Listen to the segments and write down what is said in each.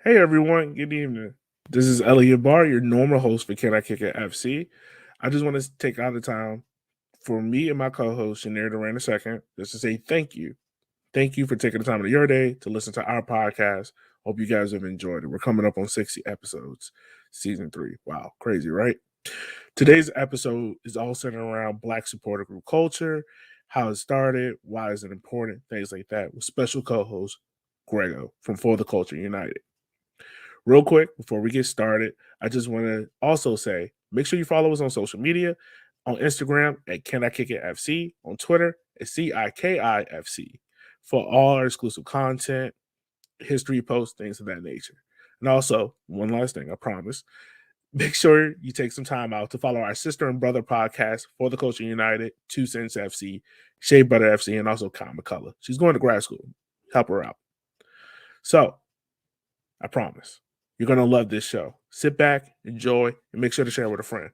Hey everyone, good evening. This is Elliot Barr, your normal host for Can I Kick It FC. I just want to take out the time for me and my co-host Shanir Duran II just to say thank you. Thank you for taking the time of your day to listen to our podcast. Hope you guys have enjoyed it. We're coming up on 60 episodes, season 3. Wow, crazy, right? Today's episode is all centered around Black supporter group culture, how it started, why is it important, things like that, with special co-host Grego from For the Culture United. Real quick, before we get started, I just want to also say make sure you follow us on social media on Instagram at Can I Kick It FC, on Twitter at CIKIFC for all our exclusive content, history posts, things of that nature. And also, one last thing, I promise. Make sure you take some time out to follow our sister and brother podcast For the Culture United, 2 Cents FC, Shea Butter FC, and also Kyle McCullough. She's going to grad school. Help her out. So, I promise. You're going to love this show. Sit back, enjoy, and make sure to share with a friend.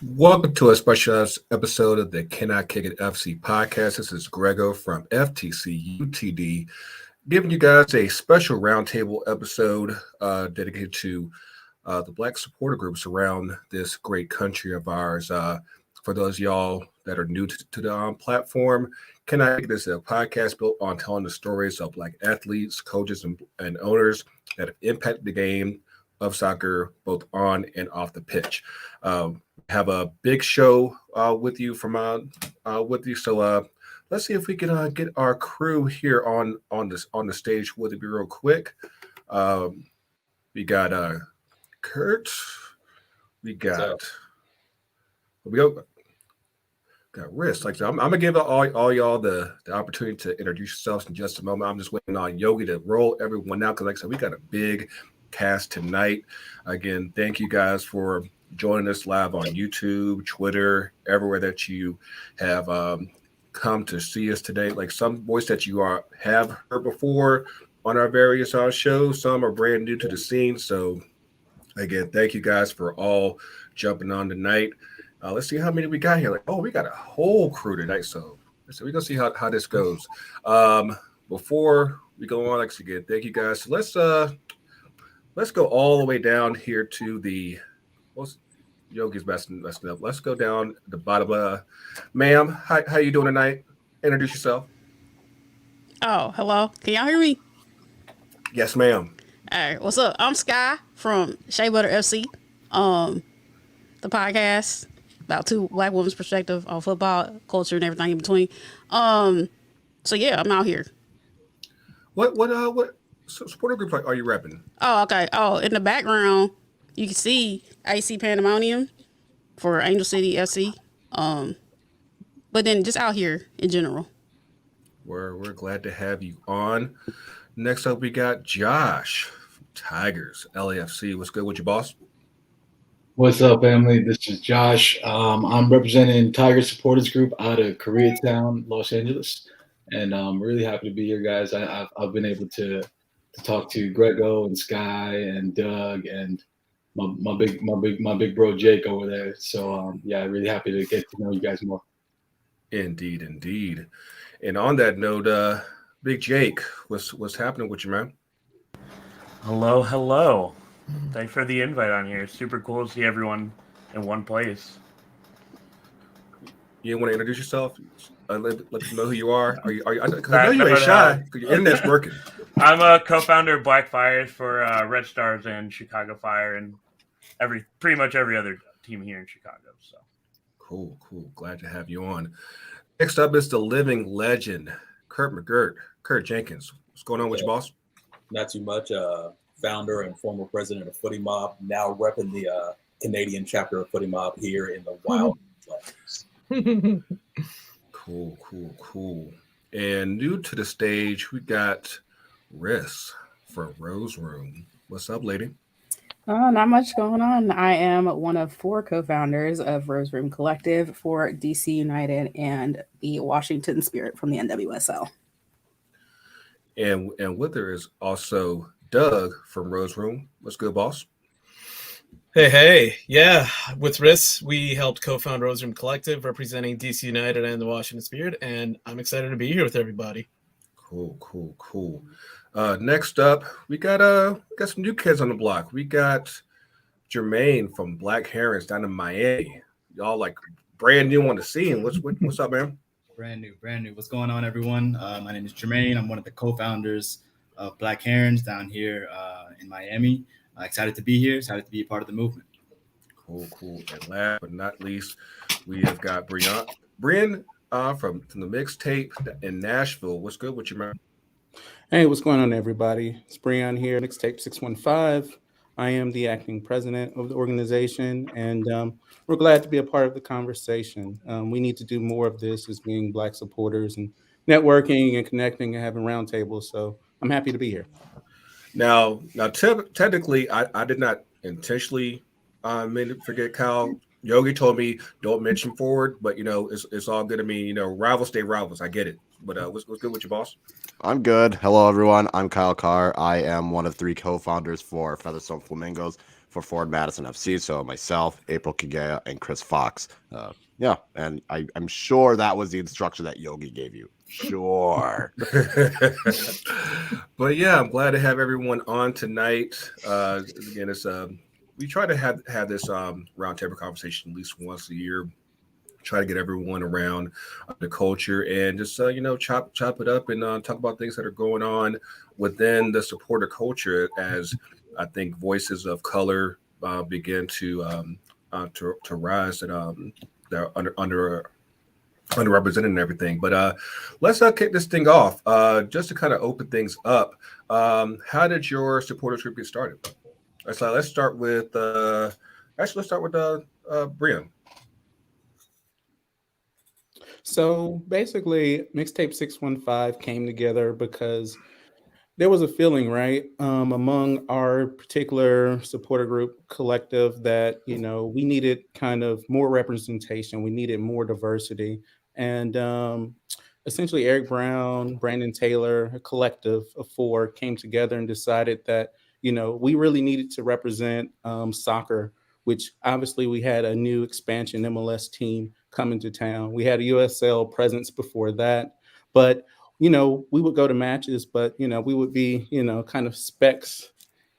Welcome to a special episode of the Can I Kick It FC podcast. This is Grego from FTC UTD, giving you guys a special roundtable episode dedicated to the Black supporter groups around this great country of ours. For those of y'all that are new to the platform, Can I Kick It is a podcast built on telling the stories of Black athletes, coaches, and owners that have impacted the game of soccer, both on and off the pitch. Have a big show with you with you. So let's see if we can get our crew here on the stage with me real quick. We got Kurt. We got Risk. Like I'm gonna give all y'all the opportunity to introduce yourselves in just a moment. I'm just waiting on Yogi to roll everyone out because, like I said, we got a big cast tonight. Again, thank you guys for joining us live on YouTube, Twitter, everywhere that you have come to see us today. Like some voice that you have heard before on our various shows. Some are brand new to the scene. So again, thank you guys for all jumping on tonight. Let's see how many we got here. Like, we got a whole crew tonight. So we're gonna see how this goes. Before we go on, like again, thank you guys. So let's go all the way down here to the Yogi's messing up. Let's go down the bottom. Ma'am, how you doing tonight? Introduce yourself. Oh, hello. Can y'all hear me? Yes, ma'am. All right. What's up? I'm Sky from Shea Butter FC. The podcast about two Black women's perspective on football, culture, and everything in between. So yeah, I'm out here. What supporter group are you repping? Oh, okay. Oh, in the background, you can see AC Pandemonium for Angel City FC. But then just out here in general. We're glad to have you on. Next up, we got Josh from Tigers LAFC. What's good with you, boss? What's up, family? This is Josh. I'm representing Tiger Supporters Group out of Koreatown, Los Angeles, and I'm really happy to be here, guys. I've been able to talk to Grego and Sky and Doug and my big bro Jake over there. So yeah, really happy to get to know you guys more. Indeed. And on that note, Big Jake, what's happening with you, man? Hello. Thanks for the invite on here. Super cool to see everyone in one place. You want to introduce yourself? Let them know who you are. Are you? I know you ain't shy because your internet's working. I'm a co-founder of Black Fires for Red Stars and Chicago Fire and pretty much every other team here in Chicago. So cool. Glad to have you on. Next up is the living legend, Kurt Jenkins. What's going on with you, boss? Not too much. Founder and former president of Footy Mob, now repping the Canadian chapter of Footy Mob here in the wild. Cool. And new to the stage, we got Riss from Rose Room. What's up, lady? Not much going on. I am one of 4 co-founders of Rose Room Collective for DC United and the Washington Spirit from the NWSL. And with her is also Doug from Rose Room. What's good, boss? Hey. Yeah, with Riss, we helped co-found Rose Room Collective representing DC United and the Washington Spirit, and I'm excited to be here with everybody. Cool. Next up, we got some new kids on the block. We got Jermaine from Black Herons down in Miami. Y'all like brand new on the scene. What's up, man? Brand new. What's going on, everyone? My name is Jermaine. I'm one of the co-founders of Black Herons down here in Miami. Excited to be here. Excited to be a part of the movement. Cool. And last but not least, we have got Brian from the mixtape in Nashville. What's good with you, man? Hey, what's going on, everybody? It's Brian here, Mixtape 615. I am the acting president of the organization, and we're glad to be a part of the conversation. We need to do more of this as being Black supporters and networking and connecting and having roundtables. So I'm happy to be here. Now, technically, I did not intentionally mean to forget Kyle. Yogi told me don't mention forward, but it's all good. I mean, rivals stay rivals. I get it. But what's good with your boss? I'm good. Hello, everyone. I'm Kyle Carr. I am one of 3 co-founders for Featherstone Flamingos for Ford Madison FC. So myself, April Kigea, and Chris Fox. Yeah, and I'm sure that was the instruction that Yogi gave you. Sure. But yeah, I'm glad to have everyone on tonight. Again, it's we try to have this roundtable conversation at least once a year. Try to get everyone around the culture and just chop it up and talk about things that are going on within the supporter culture as I think voices of color begin to rise and they're underrepresented and everything. But let's kick this thing off. Just to kind of open things up. How did your supporters group get started? Let's start with Brian. So basically, Mixtape 615 came together because there was a feeling, right, among our particular supporter group collective that, we needed kind of more representation. We needed more diversity. And essentially, Eric Brown, Brandon Taylor, a collective of 4 came together and decided that, we really needed to represent soccer, which obviously we had a new expansion MLS team coming to town. We had a USL presence before that, but we would go to matches, but we would be kind of specks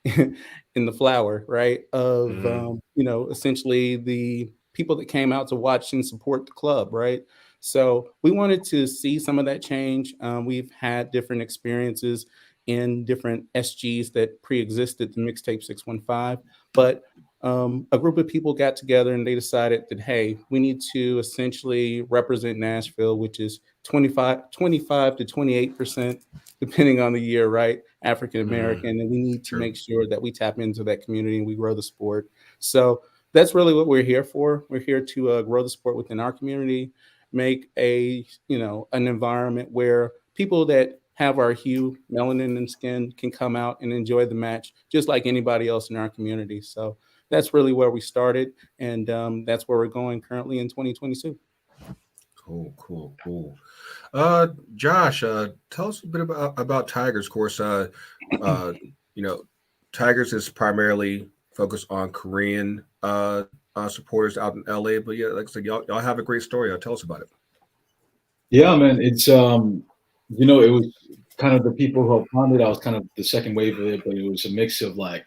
in the flower, right? Of essentially the people that came out to watch and support the club, right? So we wanted to see some of that change. We've had different experiences in different SGs that pre-existed the Mixtape 615, but a group of people got together and they decided that, hey, we need to essentially represent Nashville, which is 25 to 28%, depending on the year, right? African-American. And we need to make sure that we tap into that community and we grow the sport. So that's really what we're here for. We're here to grow the sport within our community, make an environment where people that have our hue, melanin, and skin can come out and enjoy the match just like anybody else in our community. So that's really where we started, and that's where we're going currently in 2022. Cool. Josh, tell us a bit about Tigers. Of course, Tigers is primarily focused on Korean supporters out in LA, but yeah, like I said, y'all have a great story. Tell us about it. Yeah, man, it's it was kind of the people who helped fund it. I was kind of the second wave of it, but it was a mix of like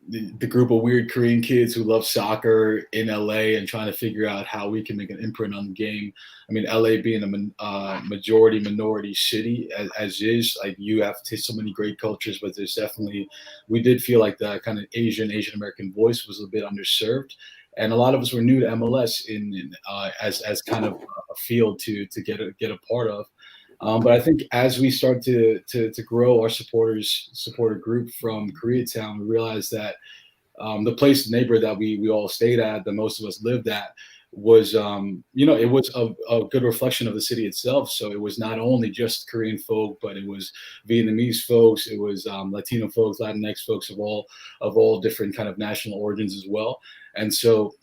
the group of weird Korean kids who love soccer in LA and trying to figure out how we can make an imprint on the game. I mean, LA being a majority minority city as is, like you have so many great cultures, but there's definitely, we did feel like the kind of Asian American voice was a bit underserved. And a lot of us were new to MLS as kind of a field to get a part of. But I think as we start to grow our supporter group from Koreatown, we realized that the place, the neighborhood that we all stayed at, that most of us lived at, was it was a good reflection of the city itself. So it was not only just Korean folk, but it was Vietnamese folks, it was Latino folks, Latinx folks of all different kind of national origins as well. And so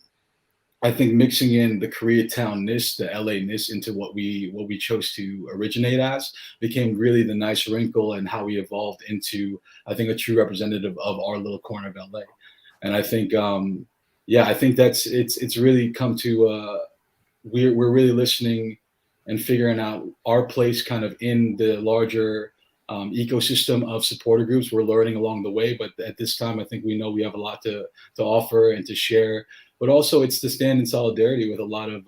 I think mixing in the Koreatown-ness, the LA-ness into what we chose to originate as became really the nice wrinkle and how we evolved into, I think, a true representative of our little corner of LA. And I think, I think it's really come to we're really listening and figuring out our place kind of in the larger ecosystem of supporter groups. We're learning along the way, but at this time, I think we know we have a lot to offer and to share. But also, it's to stand in solidarity with a lot of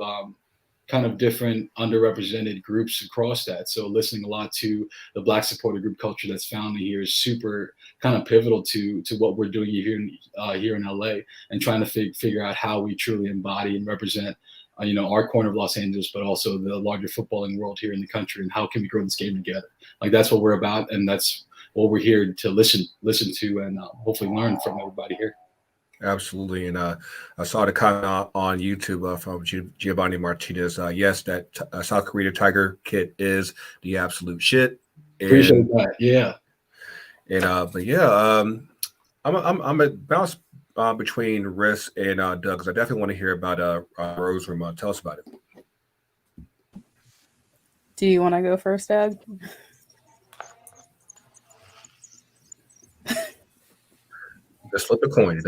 kind of different underrepresented groups across that. So listening a lot to the Black supporter group culture that's found here is super kind of pivotal to what we're doing here in LA, and trying to figure out how we truly embody and represent our corner of Los Angeles, but also the larger footballing world here in the country, and how can we grow this game together? Like, that's what we're about, and that's what we're here to listen to, and hopefully learn from everybody here. Absolutely. And I saw the comment on YouTube from Giovanni Martinez. Yes, that South Korea Tiger kit is the absolute shit. Appreciate that. Yeah. And but yeah, I'm a bounce between Riss and Doug, because I definitely want to hear about Rose Room. Tell us about it. Do you want to go first, Doug? Just flip a coin.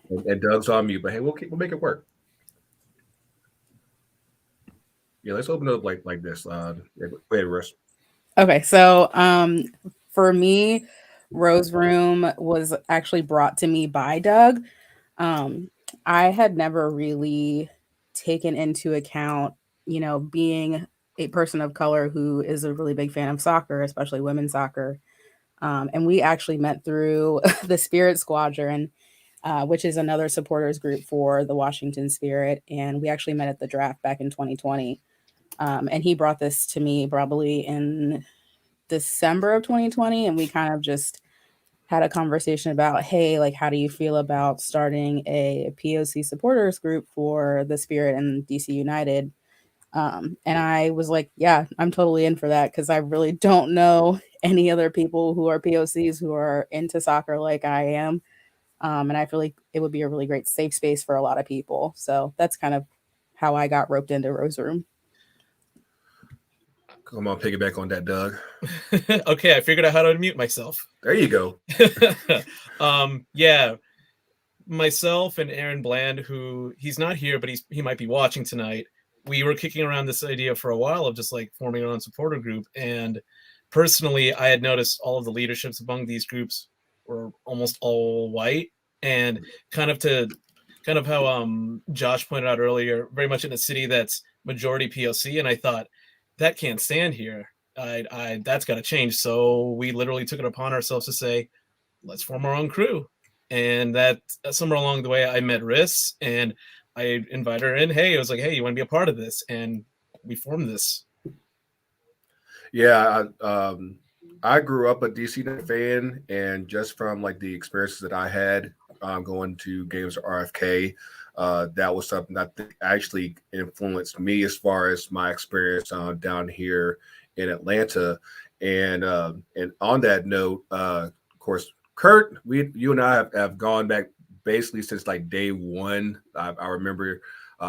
And Doug's on mute, but hey, we'll make it work. Yeah, let's open it up like this. Go ahead, Russ. Okay, so for me, Rose Room was actually brought to me by Doug. I had never really taken into account, being a person of color who is a really big fan of soccer, especially women's soccer. And we actually met through the Spirit Squadron, which is another supporters group for the Washington Spirit. And we actually met at the draft back in 2020. And he brought this to me probably in December of 2020. And we kind of just had a conversation about, hey, like, how do you feel about starting a POC supporters group for the Spirit and DC United? And I was like, yeah, I'm totally in for that, because I really don't know any other people who are POCs who are into soccer like I am. And I feel like it would be a really great safe space for a lot of people. So that's kind of how I got roped into Rose Room. Come on, piggyback on that, Doug. Okay, I figured out how to unmute myself. There you go. Yeah, myself and Aaron Bland, who he's not here, but he might be watching tonight. We were kicking around this idea for a while of just like forming our own supporter group. And personally, I had noticed all of the leaderships among these groups were almost all white, and kind of how Josh pointed out earlier, very much in a city that's majority POC. And I thought, that can't stand here. That's got to change. So we literally took it upon ourselves to say, let's form our own crew. And that somewhere along the way, I met Riss, and I invited her in. Hey, I was like, hey, you want to be a part of this? And we formed this. Yeah, I grew up a DC United fan, and just from like the experiences that I had going to games at RFK, that was something that actually influenced me as far as my experience down here in Atlanta. And on that note, of course, Kurt, you and I have gone back basically since like day one. I remember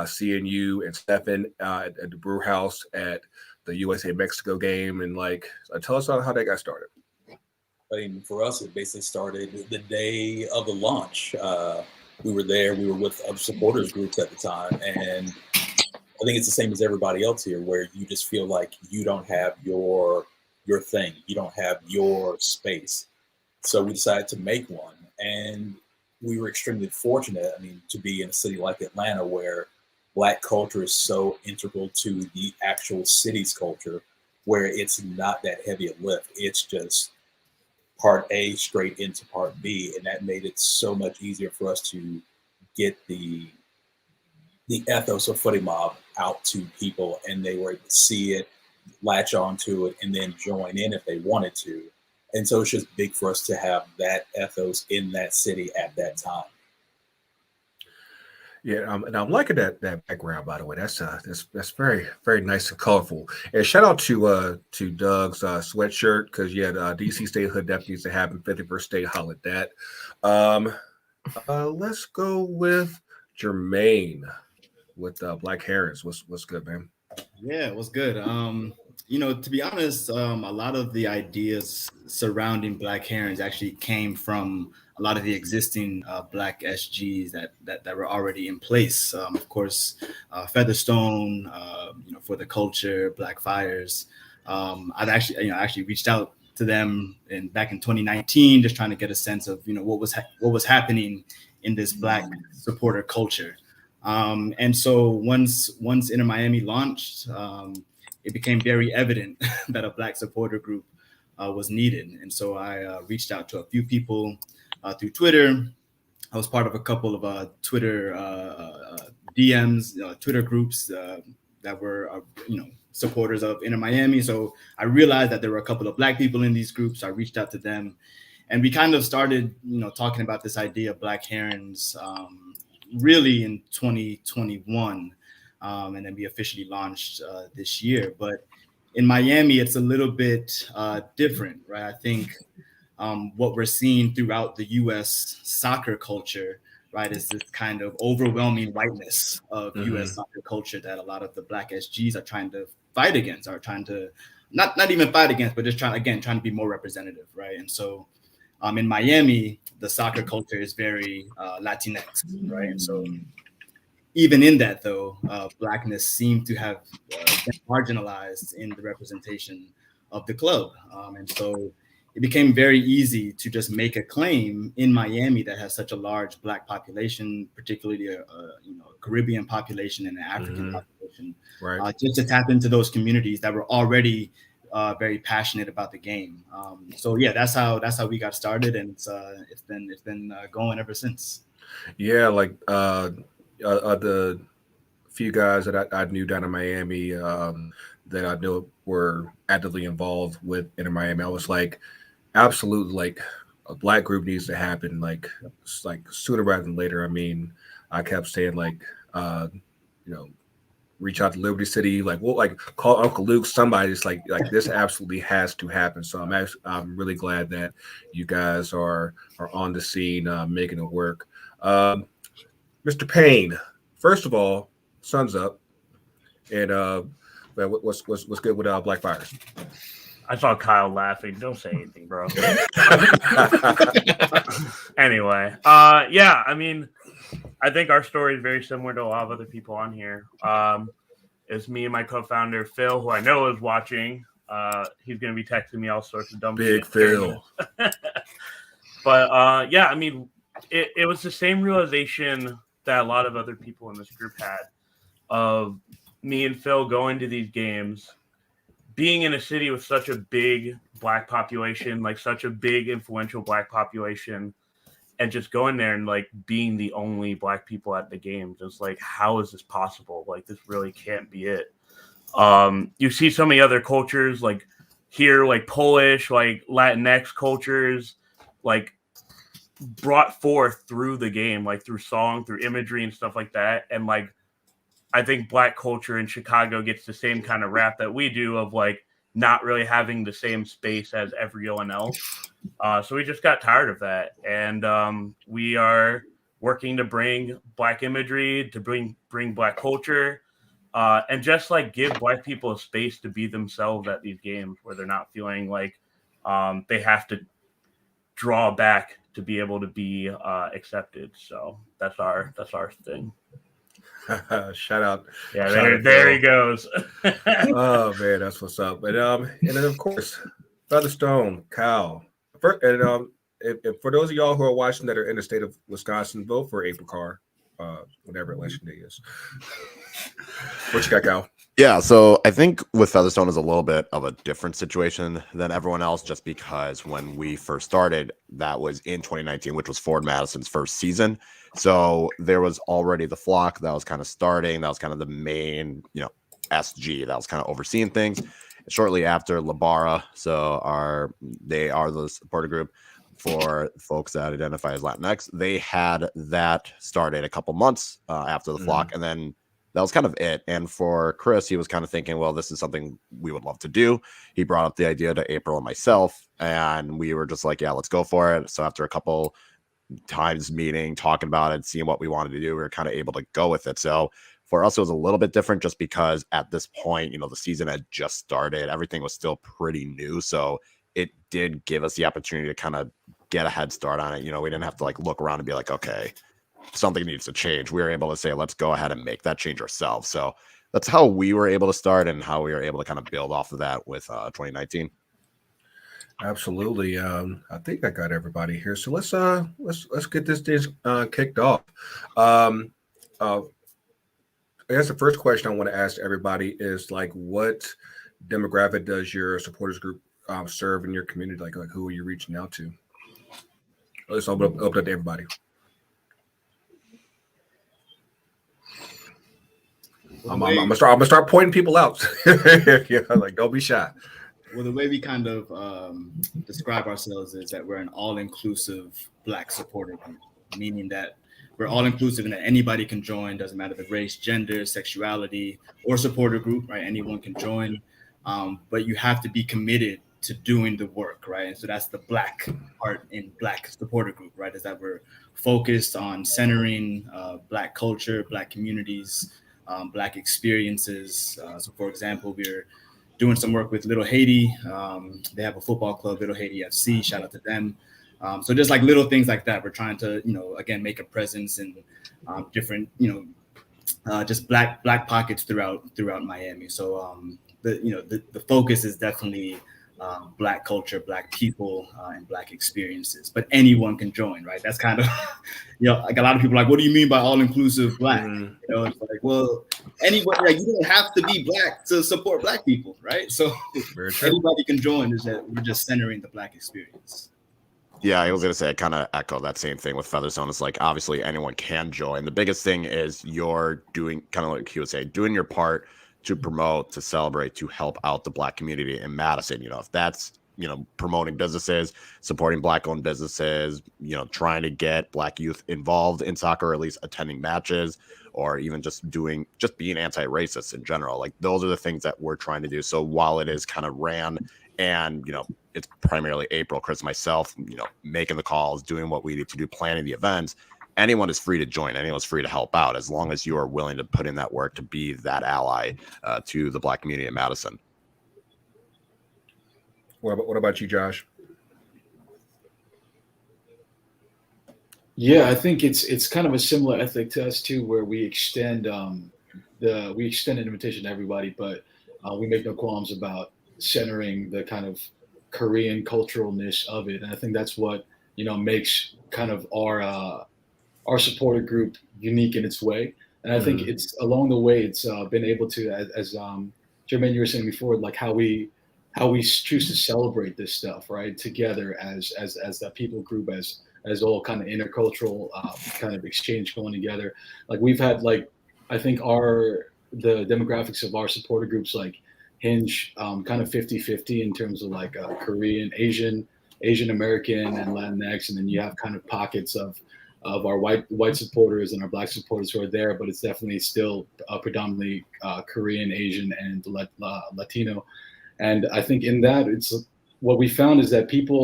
seeing you and Stefan at the brew house at the USA Mexico game, and like, tell us how that got started. I mean, for us, it basically started the day of the launch. We were there. We were with other supporters groups at the time, and I think it's the same as everybody else here, where you just feel like you don't have your thing, you don't have your space. So we decided to make one, and we were extremely fortunate. I mean, to be in a city like Atlanta, where Black culture is so integral to the actual city's culture, where it's not that heavy a lift. It's just part A straight into part B. And that made it so much easier for us to get the the ethos of Footy Mob out to people, and they were able to see it, latch onto it, and then join in if they wanted to. And so it's just big for us to have that ethos in that city at that time. Yeah, and I'm liking that background, by the way. That's very, very nice and colorful. And shout out to Doug's sweatshirt, because DC State Hood definitely needs to happen. 51st State hollered that. Let's go with Jermaine with Black Herons. What's good, man? Yeah, it was good. To be honest, a lot of the ideas surrounding Black Herons actually came from a lot of the existing Black SGs that were already in place. Of course, Featherstone, for the culture, Black Fires. I've actually reached out to them back in 2019, just trying to get a sense of what was happening in this Black supporter culture. And so once Inter Miami launched, it became very evident that a Black supporter group was needed. And so I reached out to a few people through Twitter. I was part of a couple of Twitter DMs, Twitter groups that were, supporters of Inter Miami. So I realized that there were a couple of Black people in these groups. I reached out to them, and we kind of started, talking about this idea of Black Herons really in 2021. And then we officially launched this year. But in Miami, it's a little bit different, right? I think what we're seeing throughout the U.S. soccer culture, right, is this kind of overwhelming whiteness of U.S. soccer culture that a lot of the Black SGs are trying to fight against, are trying to not even fight against, but just trying to be more representative, right? And so in Miami, the soccer culture is very Latinx, right? And so even in that, though, Blackness seemed to have been marginalized in the representation of the club. And so it became very easy to just make a claim in Miami that has such a large Black population, particularly a Caribbean population and an African population, right? Just to tap into those communities that were already very passionate about the game. So yeah, that's how we got started, and it's been going ever since. Yeah, like the few guys that I knew down in Miami that I knew were actively involved with Inter Miami, I was like, absolutely, like a Black group needs to happen, like sooner rather than later. I mean, I kept saying reach out to Liberty City, call Uncle Luke, somebody. It's like this absolutely has to happen. So I'm really glad that you guys are on the scene, making it work. Mr. Payne, first of all, sun's up, and what's good with Black Fires? I saw Kyle laughing. Don't say anything, bro. Anyway, yeah, I mean, I think our story is very similar to a lot of other people on here. It's me and my co-founder, Phil, who I know is watching. He's going to be texting me all sorts of dumb Big shit. Phil. But, yeah, I mean, it was the same realization that a lot of other people in this group had of me and Phil going to these games, being in a city with such a big Black population, like such a big influential Black population, and just going there and like being the only Black people at the game. Just like, how is this possible? Like, this really can't be it. You see so many other cultures like here, like Polish, like Latinx cultures, like brought forth through the game, like through song, through imagery and stuff like that. And like, I think Black culture in Chicago gets the same kind of rap that we do of like not really having the same space as everyone else. So we just got tired of that. And we are working to bring Black imagery, to bring Black culture, and just like give Black people a space to be themselves at these games where they're not feeling like they have to draw back to be able to be accepted. So that's our thing. Shout out. Yeah, there he goes. Oh man, that's what's up. And then of course, Featherstone, Kyle. And if for those of y'all who are watching that are in the state of Wisconsin, vote for April Carr, whatever election day is. What you got, Kyle? Yeah, so I think with Featherstone is a little bit of a different situation than everyone else, just because when we first started, that was in 2019, which was Ford Madison's first season. So there was already the flock that was kind of starting. That was kind of the main, SG that was kind of overseeing things. Shortly after Labara, so they are the supporter group for folks that identify as Latinx. They had that started a couple months after the flock, and then that was kind of it. And for Chris, he was kind of thinking, well, this is something we would love to do. He brought up the idea to April and myself, and we were just like, yeah, let's go for it. So after a couple times meeting, talking about it, seeing what we wanted to do, we were kind of able to go with it. So for us, it was a little bit different just because at this point, the season had just started. Everything was still pretty new. So it did give us the opportunity to kind of get a head start on it. We didn't have to look around and be like, okay, something needs to change. We were able to say, let's go ahead and make that change ourselves. So that's how we were able to start and how we were able to kind of build off of that with 2019. Absolutely. I think I got everybody here. So let's get this thing kicked off. I guess the first question I want to ask everybody is what demographic does your supporters group serve in your community? Like who are you reaching out to? Let's open up to everybody. I'm gonna start pointing people out. Don't be shy. Well, the way we kind of describe ourselves is that we're an all-inclusive Black supporter group, meaning that we're all-inclusive and that anybody can join. Doesn't matter the race, gender, sexuality, or supporter group, right? Anyone can join, but you have to be committed to doing the work, right? And so that's the Black part in Black supporter group, right? Is that we're focused on centering Black culture, Black communities, Black experiences. So, for example, we're doing some work with Little Haiti. They have a football club, Little Haiti FC. Shout out to them. So just little things like that. We're trying to, again, make a presence in different, just black pockets throughout Miami. So the focus is definitely Black culture, Black people, and Black experiences. But anyone can join, right? That's kind of, a lot of people are like, what do you mean by all-inclusive Black? It's like, well, anyone, you don't have to be Black to support Black people, right? So anybody can join. Is that we're just centering the Black experience. Yeah, I was going to say, I kind of echo that same thing with Featherstone. It's obviously anyone can join. The biggest thing is you're doing, kind of like he would say, doing your part to promote, to celebrate, to help out the Black community in Madison. If that's, promoting businesses, supporting Black-owned businesses, trying to get Black youth involved in soccer, or at least attending matches, or even just being anti-racist in general. Those are the things that we're trying to do. So while it is kind of ran and, it's primarily April, Chris, myself, making the calls, doing what we need to do, planning the events, anyone is free to join. Anyone's free to help out as long as you are willing to put in that work to be that ally to the Black community in Madison. What about you, Josh? Yeah, I think it's kind of a similar ethic to us too, where we extend an invitation to everybody, but we make no qualms about centering the kind of Korean culturalness of it, and I think that's what makes kind of our supporter group unique in its way. And I think it's along the way it's been able to, as Jermaine, you were saying before, how we choose to celebrate this stuff, right, together as that people group, as all kind of intercultural kind of exchange going together. We've had I think the demographics of our supporter groups hinge kind of 50-50 in terms of Korean, Asian American, and Latinx, and then you have kind of pockets of our white supporters and our Black supporters who are there, but it's definitely still predominantly Korean, Asian, and Latino. And I think in that, it's what we found is that people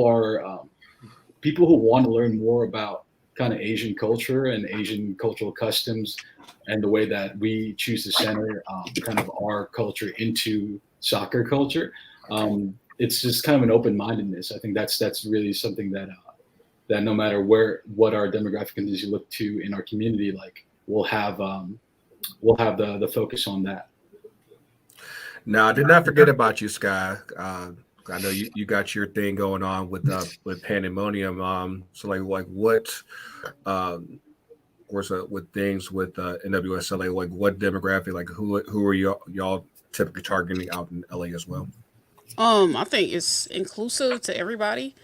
who want to learn more about kind of Asian culture and Asian cultural customs and the way that we choose to center kind of our culture into soccer culture. It's just kind of an open-mindedness. I think that's really something that no matter what our demographic is you look to in our community, we'll have the focus on that. Now, I did not forget about you, Sky. I know you got your thing going on with Pandemonium. So what with things with NWSLA, what demographic, who are y'all typically targeting out in LA as well? I think it's inclusive to everybody.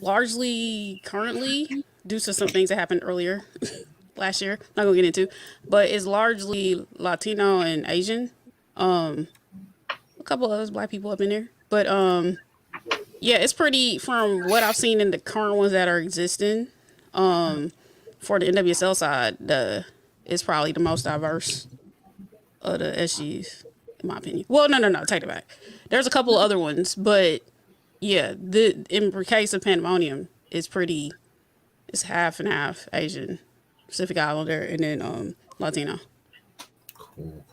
Largely currently due to some things that happened earlier last year. Not gonna get into, but it's largely Latino and Asian. A couple of us black people up in there, but yeah, it's pretty from what I've seen in the current ones that are existing. For the NWSL side, it's probably the most diverse of the SGs, in my opinion. Well, no, take it back. There's a couple of other ones, but yeah, in the case of Pandemonium, it's half and half Asian, Pacific Islander, and then Latino. Cool.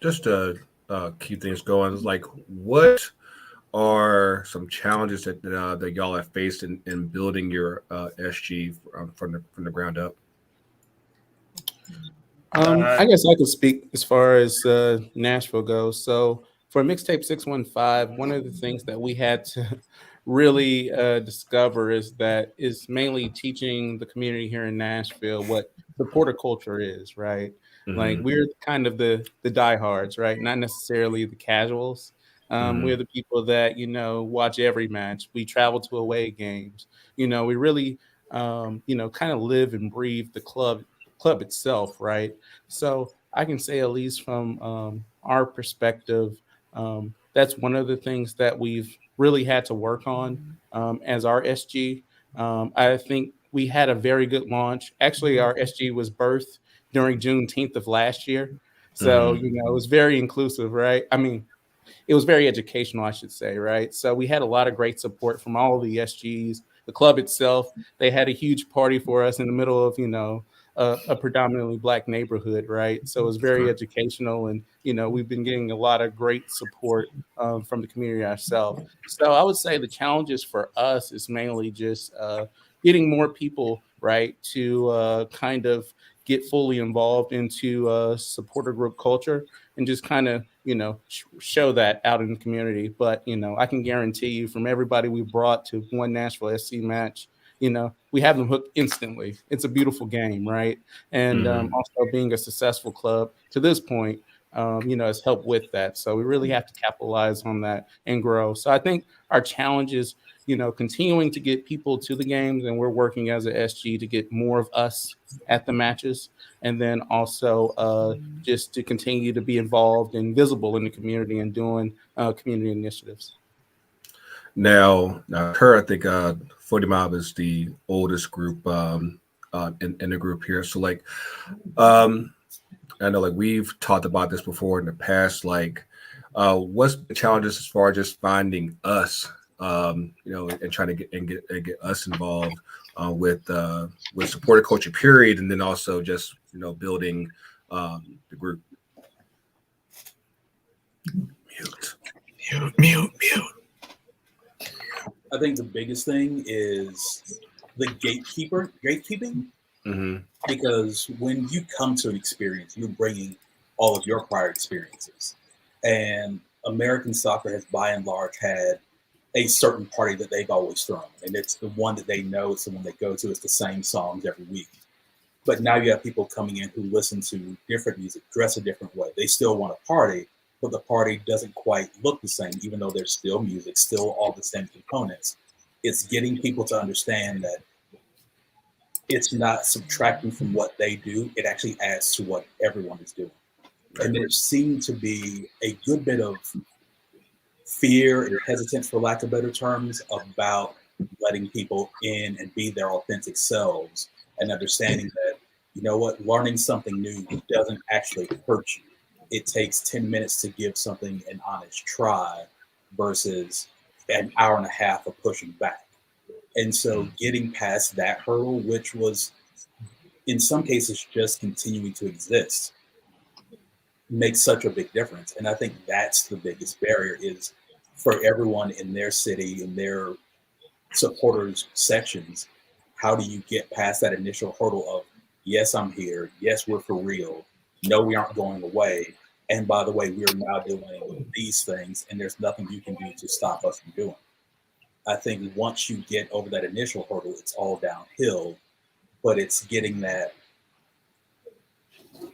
Just to keep things going, like what are some challenges that y'all have faced in building your SG from the ground up? I guess I could speak as far as Nashville goes. So for Mixtape 615, one of the things that we had to really discover is that it's mainly teaching the community here in Nashville what supporter culture is, right? Like we're kind of the diehards, right? Not necessarily the casuals. We're the people that, watch every match. We travel to away games. We really, kind of live and breathe the club itself, right? So I can say, at least from our perspective, that's one of the things that we've really had to work on as our SG. I think we had a very good launch. Actually, our SG was birthed during Juneteenth of last year. So, it was very inclusive, right? I mean, it was very educational, I should say, right? So we had a lot of great support from all of the SGs. The club itself, they had a huge party for us in the middle of, a predominantly black neighborhood, right? So it was very educational, and we've been getting a lot of great support from the community ourselves. So I would say the challenges for us is mainly just getting more people, right, to kind of get fully involved into supporter group culture and just kind of show that out in the community. But I can guarantee you, from everybody we brought to one Nashville SC match, we have them hooked instantly. It's a beautiful game, right? And also being a successful club to this point, has helped with that. So we really have to capitalize on that and grow. So I think our challenge is, continuing to get people to the games, and we're working as a SG to get more of us at the matches, and then also just to continue to be involved and visible in the community and doing community initiatives. Now, her, I think 40 Mob is the oldest group in the group here. So, like, I know, like, we've talked about this before in the past. Like, what's the challenges as far as just finding us, and trying to get us involved with supporter culture, period, and then also just building the group. Mute. I think the biggest thing is the gatekeeping, because when you come to an experience, you're bringing all of your prior experiences. And American soccer has, by and large, had a certain party that they've always thrown. And it's the one that they know, it's the one they go to, it's the same songs every week. But now you have people coming in who listen to different music, dress a different way. They still want to party, but the party doesn't quite look the same, even though there's still music, still all the same components. It's getting people to understand that it's not subtracting from what they do. It actually adds to what everyone is doing. And there seemed to be a good bit of fear and hesitance, for lack of better terms, about letting people in and be their authentic selves, and understanding that, learning something new doesn't actually hurt you. It takes 10 minutes to give something an honest try versus an hour and a half of pushing back. And so getting past that hurdle, which was in some cases just continuing to exist, makes such a big difference. And I think that's the biggest barrier, is for everyone in their city, in their supporters sections, how do you get past that initial hurdle of, yes, I'm here. Yes, we're for real. No, we aren't going away. And by the way, we are now doing these things, and there's nothing you can do to stop us from doing. I think once you get over that initial hurdle, it's all downhill, but it's getting that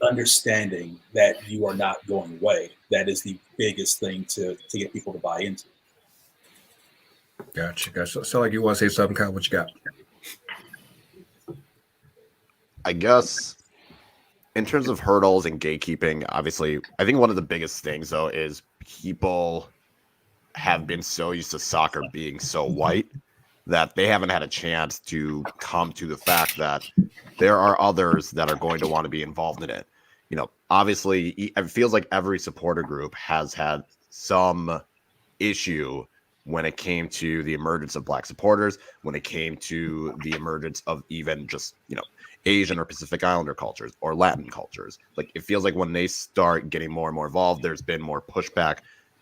understanding that you are not going away. That is the biggest thing to get people to buy into. Gotcha. So like you want to say something, Kyle? What you got? I guess in terms of hurdles and gatekeeping, obviously, I think one of the biggest things though is people have been so used to soccer being so white that they haven't had a chance to come to the fact that there are others that are going to want to be involved in it. You know, obviously, it feels like every supporter group has had some issue when it came to the emergence of Black supporters, when it came to the emergence of even just, you know, Asian or Pacific Islander cultures or Latin cultures. Like, it feels like when they start getting more and more involved, there's been more pushback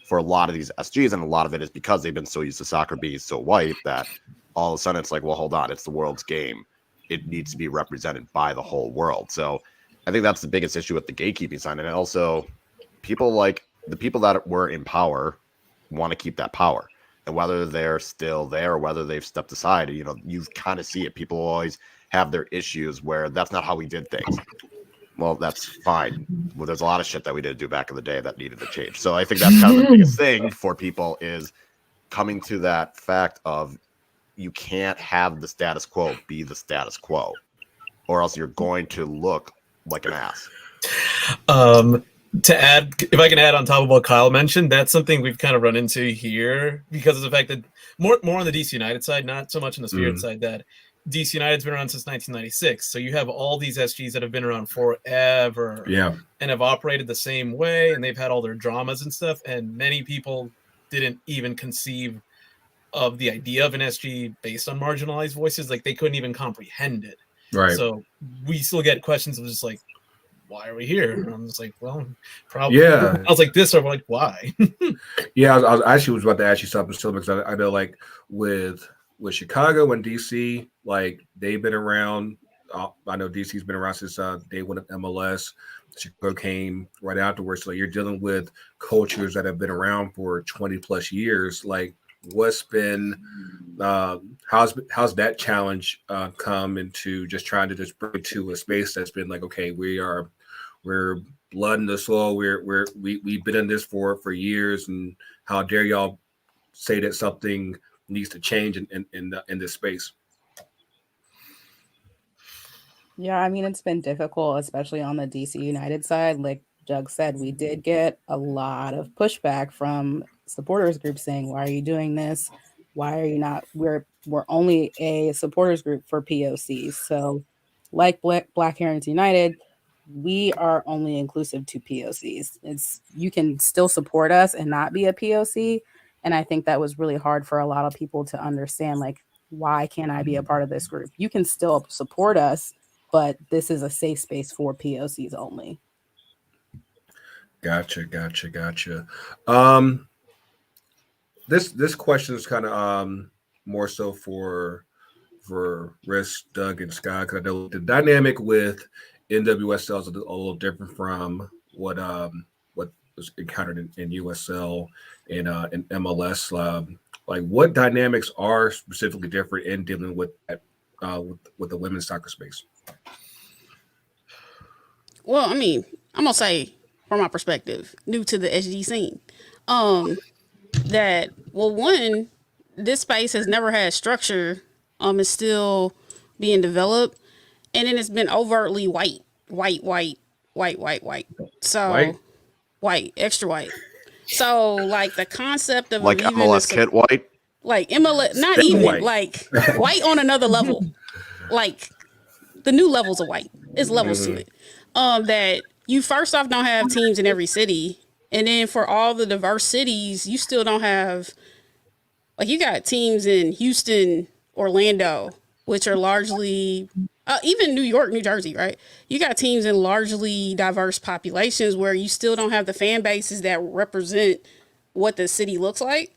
for a lot of these SGs, and a lot of it is because they've been so used to soccer being so white that all of a sudden it's like, well, hold on, it's the world's game. It needs to be represented by the whole world. So I think that's the biggest issue with the gatekeeping sign. And also, people like the people that were in power want to keep that power. And whether they're still there or whether they've stepped aside, you know, you kind of see it. People always have their issues where that's not how we did things. Well, that's fine. Well, there's a lot of shit that we did do back in the day that needed to change. So I think that's kind of the biggest thing for people is coming to that fact of you can't have the status quo be the status quo, or else you're going to look like an ass. To add, if I can add on top of what Kyle mentioned, that's something we've kind of run into here because of the fact that more on the DC United side, not so much on the Spirit side, that DC United's been around since 1996. So you have all these SGs that have been around forever and have operated the same way, and they've had all their dramas and stuff. And many people didn't even conceive of the idea of an SG based on marginalized voices. Like, they couldn't even comprehend it. Right. So we still get questions of just like, why are we here? And I'm just like, well, probably. Yeah. I was like, this, or like, why? Yeah, I was actually about to ask you something still because I know like with Chicago and DC, like they've been around. I know DC's been around since day one of MLS. Chicago came right afterwards. So you're dealing with cultures that have been around for 20 plus years. Like, what's been how's that challenge come into just trying to just bring to a space that's been like, okay, we're blood in the soil. We've been in this for years, and how dare y'all say that something needs to change in this space? Yeah, I mean, it's been difficult, especially on the DC United side. Like Doug said, we did get a lot of pushback from supporters groups saying, why are you doing this? Why are you not? We're only a supporters group for POCs. So like Black Parents United, we are only inclusive to POCs. It's, you can still support us and not be a POC. And I think that was really hard for a lot of people to understand, like, why can't I be a part of this group? You can still support us, but this is a safe space for POCs only. Gotcha. This question is kind of more so for Riss, Doug, and Scott, because I know the dynamic with NWSL is a little different from what was encountered in USL and in MLS. Like, what dynamics are specifically different in dealing with that with the women's soccer space? Well, I mean, I'm gonna say from my perspective, new to the SG scene, that, well, one, this space has never had structure. It's still being developed, and then it's been overtly white. So white, extra white. So like the concept of like MLS kit white, like MLS, not even white. like white on another level. Like the new levels of white. It's levels to it. That you first off don't have teams in every city, and then for all the diverse cities, you still don't have, like, you got teams in Houston, Orlando, which are largely even New York, New Jersey, right? You got teams in largely diverse populations where you still don't have the fan bases that represent what the city looks like.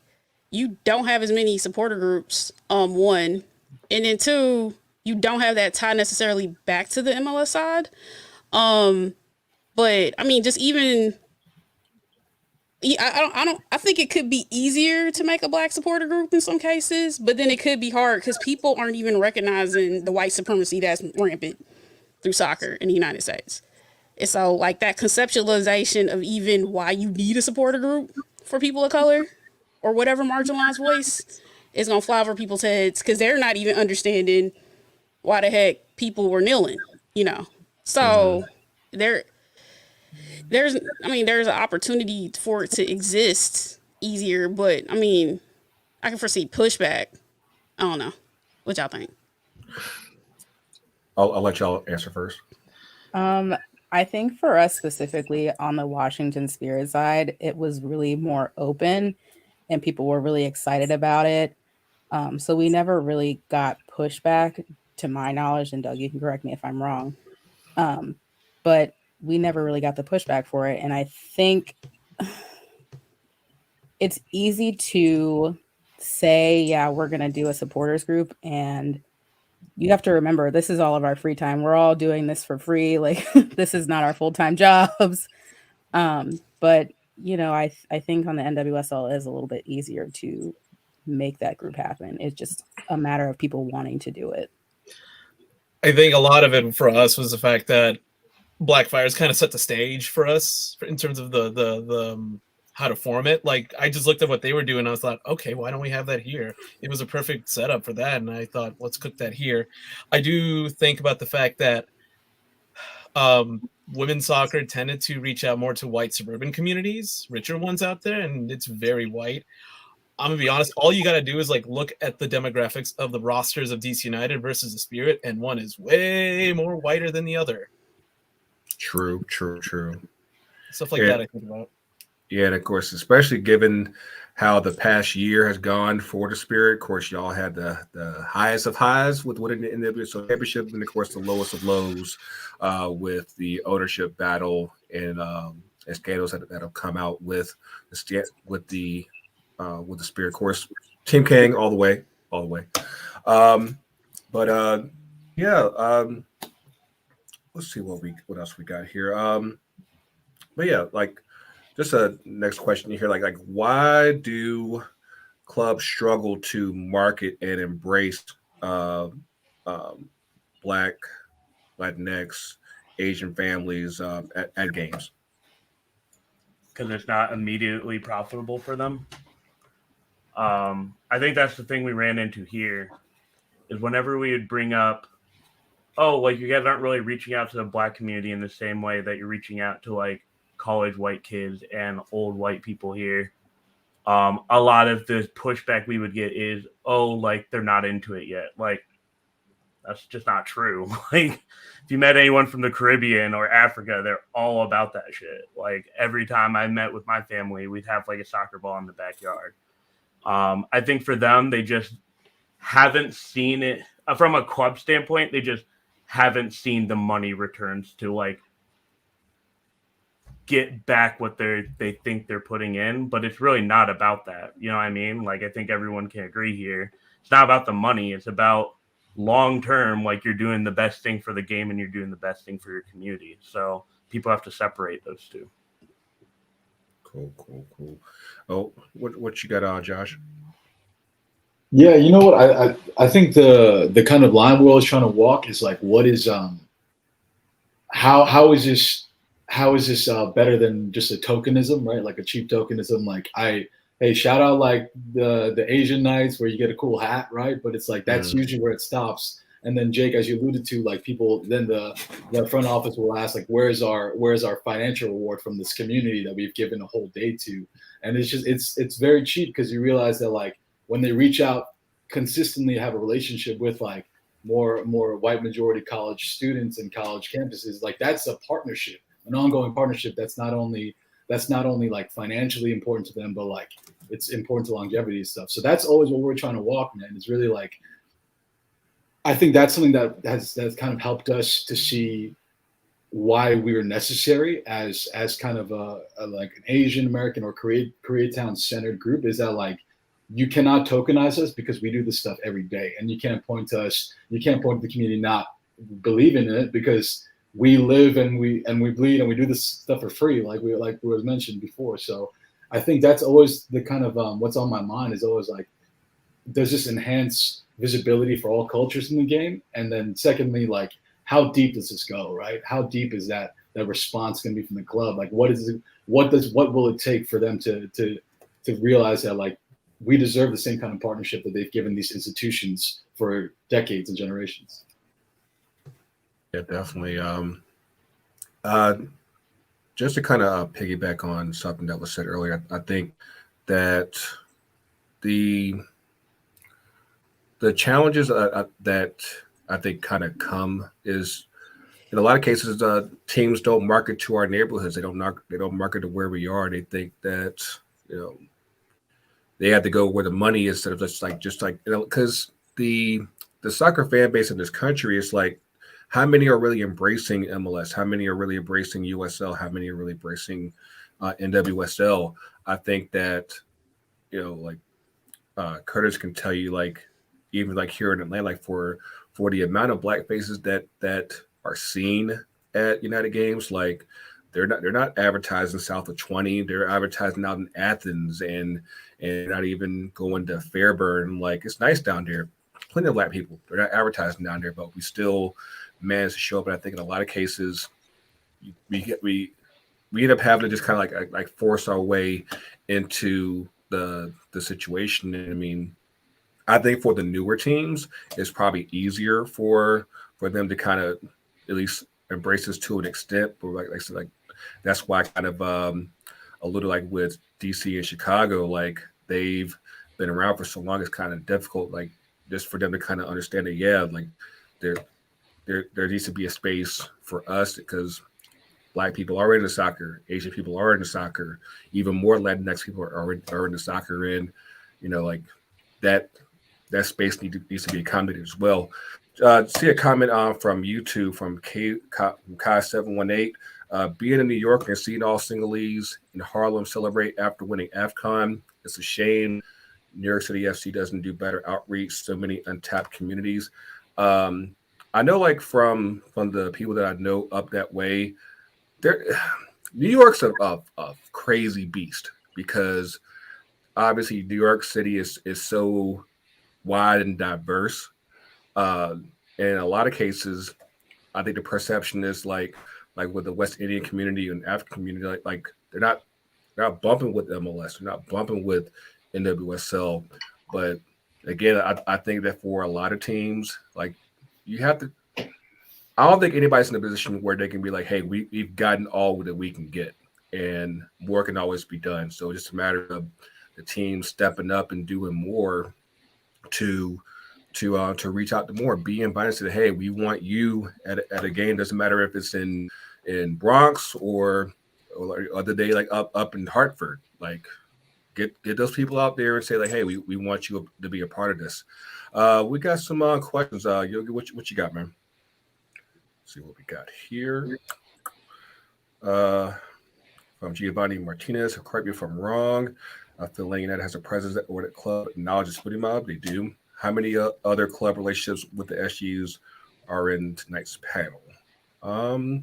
You don't have as many supporter groups, one, and then two, you don't have that tie necessarily back to the MLS side. But I mean, just even, I think it could be easier to make a Black supporter group in some cases, but then it could be hard because people aren't even recognizing the white supremacy that's rampant through soccer in the United States. And so, like, that conceptualization of even why you need a supporter group for people of color or whatever marginalized voice it's gonna fly over people's heads because they're not even understanding why the heck people were kneeling, you know. So there's there's an opportunity for it to exist easier, but I mean, I can foresee pushback. I don't know. What y'all think? I'll let y'all answer first. I think for us specifically on the Washington Spirit side, it was really more open and people were really excited about it. So we never really got pushback to my knowledge, and Doug, you can correct me if I'm wrong. But we never really got the pushback for it. And I think it's easy to say, yeah, we're going to do a supporters group. And you have to remember, this is all of our free time. We're all doing this for free. Like, this is not our full-time jobs. But, you know, I think on the NWSL it is a little bit easier to make that group happen. It's just a matter of people wanting to do it. I think a lot of it for us was the fact that Blackfire's kind of set the stage for us in terms of the how to form it. Like, I just looked at what they were doing and I was thought, okay, why don't we have that here? It was a perfect setup for that, and I thought, let's cook that here. I do think about the fact that women's soccer tended to reach out more to white suburban communities, richer ones out there, and it's very white. I'm gonna be honest, all you gotta do is like look at the demographics of the rosters of DC United versus the Spirit, and one is way more whiter than the other. True. Stuff like that I think about. Yeah, and of course, especially given how the past year has gone for the Spirit. Of course, y'all had the highest of highs with winning the NWSL championship, and of course the lowest of lows with the ownership battle and scandals that have come out with the Spirit. Of course, Team King all the way. Let's see what else we got here. But yeah, like just a next question here, like why do clubs struggle to market and embrace Black, Latinx, Asian families at games? Because it's not immediately profitable for them. I think that's the thing we ran into here is whenever we would bring up, oh, like you guys aren't really reaching out to the Black community in the same way that you're reaching out to like college white kids and old white people here. A lot of the pushback we would get is, oh, like they're not into it yet. Like that's just not true. Like if you met anyone from the Caribbean or Africa, they're all about that shit. Like every time I met with my family, we'd have like a soccer ball in the backyard. I think for them, they just haven't seen it from a club standpoint. They just haven't seen the money returns to like get back what they think they're putting in, but it's really not about that. You know what I mean? Like I think everyone can agree here. It's not about the money. It's about long term, like you're doing the best thing for the game and you're doing the best thing for your community. So people have to separate those two. Cool. Oh, what you got, Josh? Yeah, you know what? I think the kind of line we're always trying to walk is like, what is how is this better than just a tokenism, right? Like a cheap tokenism. Like hey, shout out like the Asian nights where you get a cool hat, right? But it's like that's usually where it stops. And then Jake, as you alluded to, like people, then the front office will ask like, where's our financial reward from this community that we've given a whole day to? And it's very cheap because you realize that like when they reach out consistently, have a relationship with like more white majority college students and college campuses, like that's a partnership, an ongoing partnership that's not only like financially important to them, but like it's important to longevity and stuff. So that's always what we're trying to walk, man. It's really like, I think that's something that's kind of helped us to see why we were necessary as kind of a like an Asian American or Koreatown centered group, is that like you cannot tokenize us because we do this stuff every day, and you can't point to the community not believing in it because we live and we bleed and we do this stuff for free, like was mentioned before. So I think that's always the kind of what's on my mind is always like, does this enhance visibility for all cultures in the game? And then secondly, like how deep does this go, right? How deep is that response going to be from the club? Like what will it take for them to realize that like we deserve the same kind of partnership that they've given these institutions for decades and generations. Yeah, definitely. Just to kind of piggyback on something that was said earlier, I think that the challenges that I think kind of come is in a lot of cases teams don't market to our neighborhoods. They don't market to where we are. They think that they have to go where the money is instead of just like because the soccer fan base in this country is like how many are really embracing MLS? How many are really embracing USL? How many are really embracing NWSL? I think that like Curtis can tell you, like even like here in Atlanta, like for the amount of black faces that are seen at United Games, like they're not advertising south of 20. They're advertising out in Athens and not even going to Fairburn. Like it's nice down there. Plenty of black people. They're not advertising down there, but we still manage to show up. And I think in a lot of cases, we end up having to just kind of like force our way into the situation. And I mean, I think for the newer teams, it's probably easier for them to kind of at least embrace this to an extent. But like I said, like that's why kind of a little like with DC and Chicago, like they've been around for so long, it's kind of difficult, like just for them to kind of understand that, yeah, like there needs to be a space for us because Black people are into soccer, Asian people are into soccer, even more Latinx people are into soccer, and like that space needs to be accommodated as well. See a comment from YouTube from Kai718. Being in New York and seeing all Sinhalese in Harlem celebrate after winning AFCON, it's a shame New York City FC doesn't do better outreach. So many untapped communities. I know, like from the people that I know up that way, New York's a crazy beast because obviously New York City is so wide and diverse. In a lot of cases, I think the perception is like with the West Indian community and African community, like they're not bumping with MLS, they're not bumping with NWSL. But again, I think that for a lot of teams, like you have to. I don't think anybody's in a position where they can be like, "Hey, we've gotten all that we can get, and more can always be done." So it's just a matter of the team stepping up and doing more to reach out to more, be invited to hey, we want you at a game. Doesn't matter if it's in Bronx or other day like up in Hartford. Like get those people out there and say like, hey, we want you to be a part of this. We got some questions. Yogi, what you got, man? Let's see what we got here. From Giovanni Martinez, correct me if I'm wrong. I feel like United has a presence at Ornate Club. Knowledge is putting mob. They do. How many other club relationships with the SGUs are in tonight's panel? I'll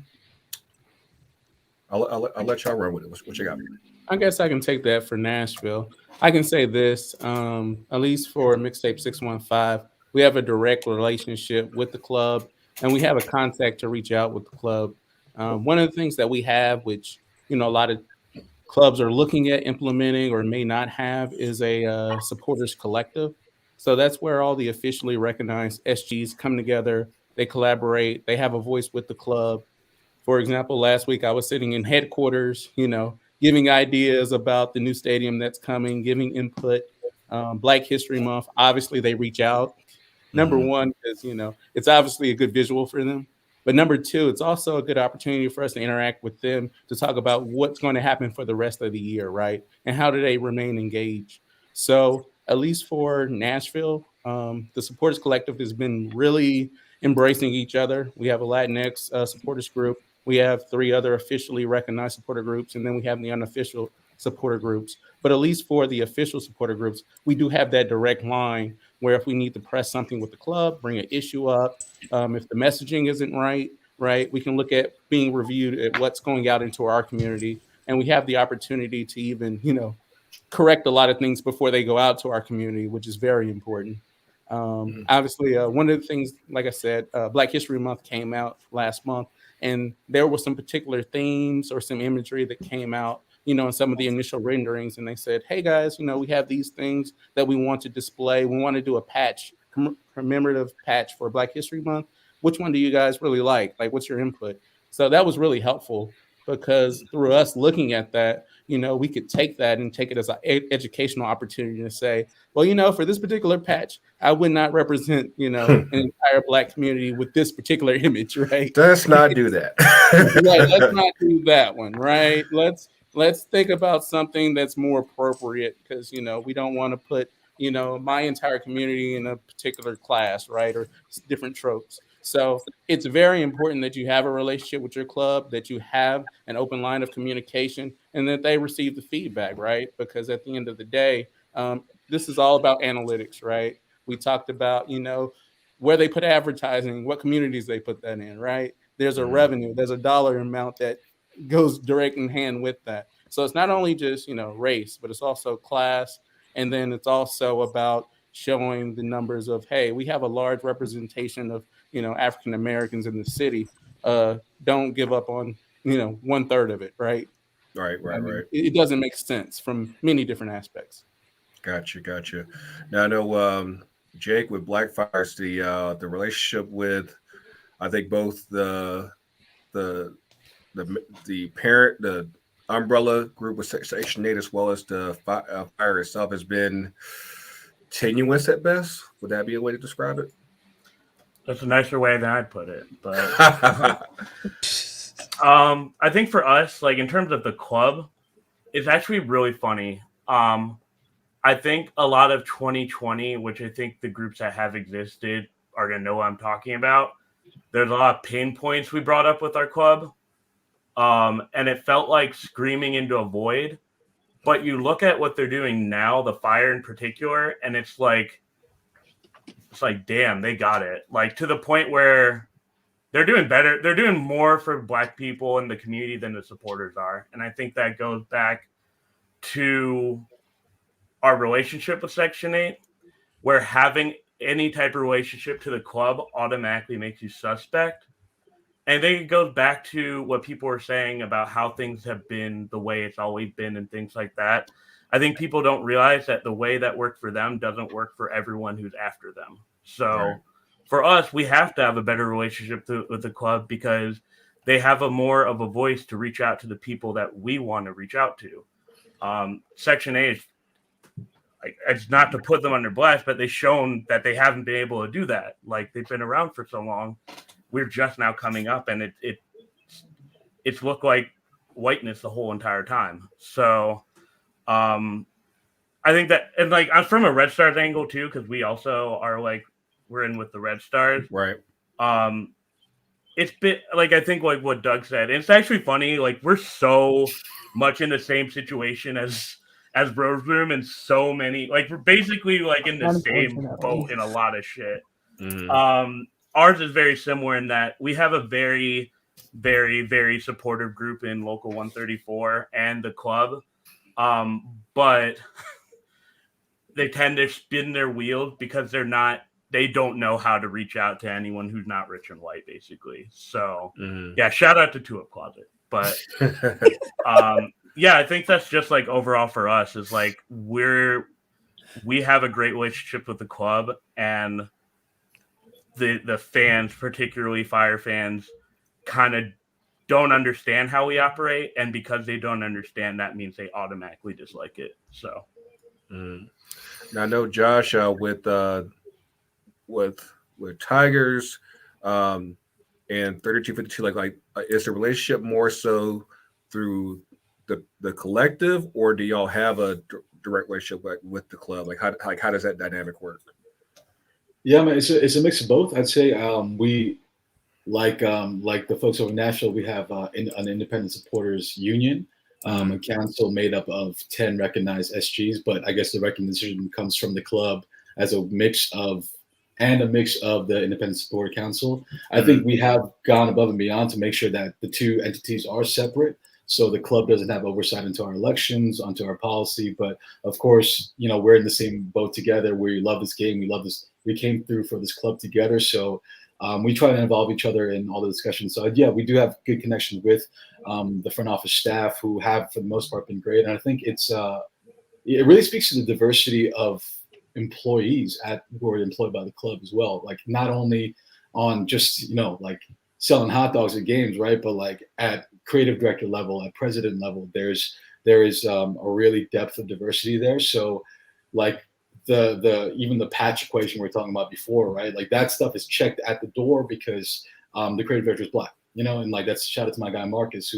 let y'all run with it. What you got? I guess I can take that for Nashville. I can say this, at least for Mixtape 615, we have a direct relationship with the club, and we have a contact to reach out with the club. One of the things that we have, which a lot of clubs are looking at implementing or may not have, is a supporters collective. So that's where all the officially recognized SGs come together. They collaborate. They have a voice with the club. For example, last week I was sitting in headquarters, giving ideas about the new stadium that's coming, giving input. Black History Month, obviously they reach out. Number one, because it's obviously a good visual for them. But number two, it's also a good opportunity for us to interact with them to talk about what's going to happen for the rest of the year, right? And how do they remain engaged? So at least for Nashville, the Supporters Collective has been really embracing each other. We have a Latinx supporters group. We have 3 other officially recognized supporter groups, and then we have the unofficial supporter groups. But at least for the official supporter groups, we do have that direct line where if we need to press something with the club, bring an issue up, if the messaging isn't right, we can look at being reviewed at what's going out into our community. And we have the opportunity to even, correct a lot of things before they go out to our community, which is very important. Obviously, one of the things, like I said, Black History Month came out last month, and there were some particular themes or some imagery that came out, in some of the initial renderings, and they said, hey guys, we have these things that we want to display. We want to do a patch, commemorative patch for Black History Month. Which one do you guys really like? Like, what's your input? So that was really helpful, because through us looking at that, we could take that and take it as an educational opportunity to say, well, for this particular patch, I would not represent, an entire Black community with this particular image, right? Let's not do that. Right, let's not do that one, right? Let's think about something that's more appropriate, because, we don't want to put, my entire community in a particular class, right? Or different tropes. So it's very important that you have a relationship with your club, that you have an open line of communication, and that they receive the feedback, right? Because at the end of the day, this is all about analytics, right? We talked about, where they put advertising, what communities they put that in, right? There's a revenue, there's a dollar amount that goes direct in hand with that. So it's not only just, race, but it's also class. And then it's also about showing the numbers of, hey, we have a large representation of, African Americans in the city. Don't give up on, 1/3 of it, right? Right. It doesn't make sense from many different aspects. Gotcha. Now I know, Jake, with Blackfires, the relationship with, I think, both the parent, the umbrella group with Section 8, as well as the fire itself, has been tenuous at best. Would that be a way to describe it? That's a nicer way than I'd put it. But I think for us, like in terms of the club, it's actually really funny. I think a lot of 2020, which I think the groups that have existed are going to know what I'm talking about. There's a lot of pain points we brought up with our club. And it felt like screaming into a void. But you look at what they're doing now, the fire in particular, and it's like, damn, they got it. Like, to the point where they're doing better. They're doing more for Black people in the community than the supporters are. And I think that goes back to our relationship with Section 8, where having any type of relationship to the club automatically makes you suspect. And I think it goes back to what people were saying about how things have been the way it's always been and things like that. I think people don't realize that the way that worked for them doesn't work for everyone who's after them. So for us, we have to have a better relationship with the club, because they have a more of a voice to reach out to the people that we want to reach out to. Section 8, it's not to put them under blast, but they've shown that they haven't been able to do that. Like, they've been around for so long. We're just now coming up, and it's looked like whiteness the whole entire time. So I think that, and like, I'm from a Red Stars angle too, because we also are like, we're in with the Red Stars. Right. It's been like, I think like what Doug said, it's actually funny. Like, we're so much in the same situation as Rose Room, and so many, like, we're basically like in the same boat in a lot of shit. Mm-hmm. Ours is very similar in that we have a very, very, very supportive group in Local 134 and the club. But they tend to spin their wheels because they don't know how to reach out to anyone who's not rich and white, basically. So yeah, shout out to Tulip Closet. But yeah, I think that's just like overall for us is like we have a great relationship with the club, and the fans, particularly Fire fans, kind of don't understand how we operate, and because they don't understand, that means they automatically dislike it. So now I know Josh with Tigers and 3252, like is the relationship more so through the collective, or do y'all have a direct relationship with the club? Like how does that dynamic work? Yeah, man, it's a mix of both. I'd say we like the folks over in Nashville, we have an independent supporters union, a council made up of 10 recognized SGs, but I guess the recognition comes from the club as a mix of the Independent Supporter Council. I think we have gone above and beyond to make sure that the two entities are separate, so the club doesn't have oversight into our elections, onto our policy. But of course, we're in the same boat together. We love this game. We love this. We came through for this club together. So we try to involve each other in all the discussions. So yeah, we do have good connection with the front office staff, who have for the most part been great. And I think it really speaks to the diversity of employees who are employed by the club as well. Like not only on just like selling hot dogs at games, right? But like at creative director level, at president level, there is a really depth of diversity there. So like the even the patch equation we were talking about before, right? Like that stuff is checked at the door because the creative director is black, and like that's shout out to my guy Marcus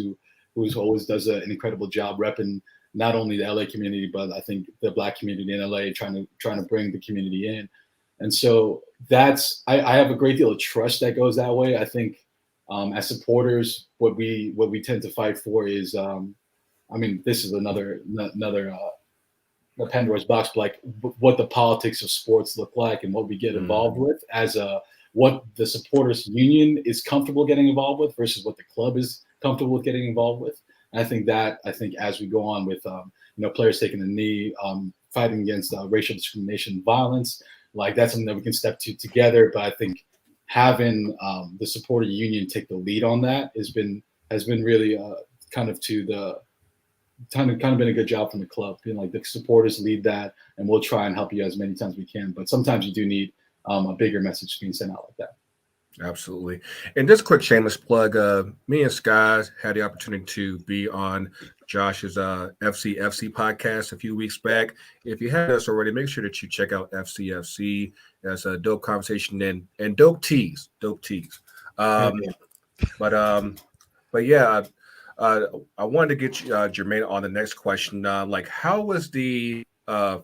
who's always does an incredible job repping not only the LA community, but I think the black community in LA, trying to bring the community in. And so I have a great deal of trust that goes that way. I think as supporters, what we tend to fight for is, this is another Pandora's box, but like what the politics of sports look like and what we get involved with what the supporters union is comfortable getting involved with versus what the club is comfortable with getting involved with. And I think as we go on with players taking the knee, fighting against racial discrimination and violence, like that's something that we can step to together. But I think having the supporter union take the lead on that has been really kind of been a good job from the club. Like the supporters lead that, and we'll try and help you as many times we can. But sometimes you do need a bigger message being sent out like that. Absolutely. And just a quick shameless plug. Me and Sky had the opportunity to be on Josh's FCFC podcast a few weeks back. If you haven't us already, make sure that you check out FCFC. That's a dope conversation and dope teas. But yeah, I wanted to get you, Jermaine, on the next question. Like, how was the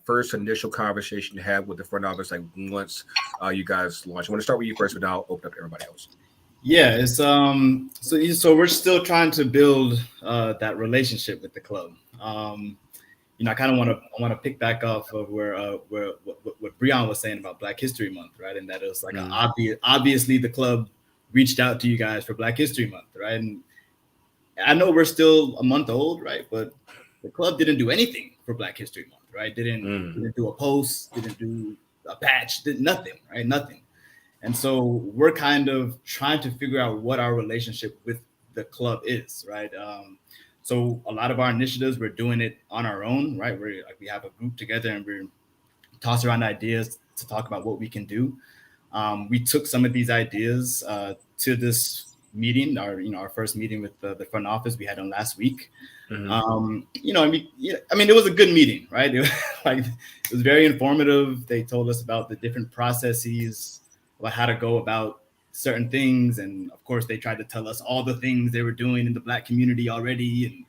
first initial conversation you had with the front office, like once you guys launched? I want to start with you first, but now I'll open up to everybody else. Yeah, it's so we're still trying to build that relationship with the club. I kind of want to pick back off of where what Breon was saying about Black History Month, right? And that it was like obviously the club reached out to you guys for Black History Month, right? And I know we're still a month old, right? But the club didn't do anything for Black History Month, right? Didn't do a post, didn't do a patch, did nothing, right? Nothing. And so we're kind of trying to figure out what our relationship with the club is, right? So a lot of our initiatives, we're doing it on our own, right? We have a group together and we're tossing around ideas to talk about what we can do. We took some of these ideas to this meeting, our first meeting with the front office we had on last week. It was a good meeting, right? It was very informative. They told us about the different processes, about how to go about certain things, and of course they tried to tell us all the things they were doing in the Black community already. And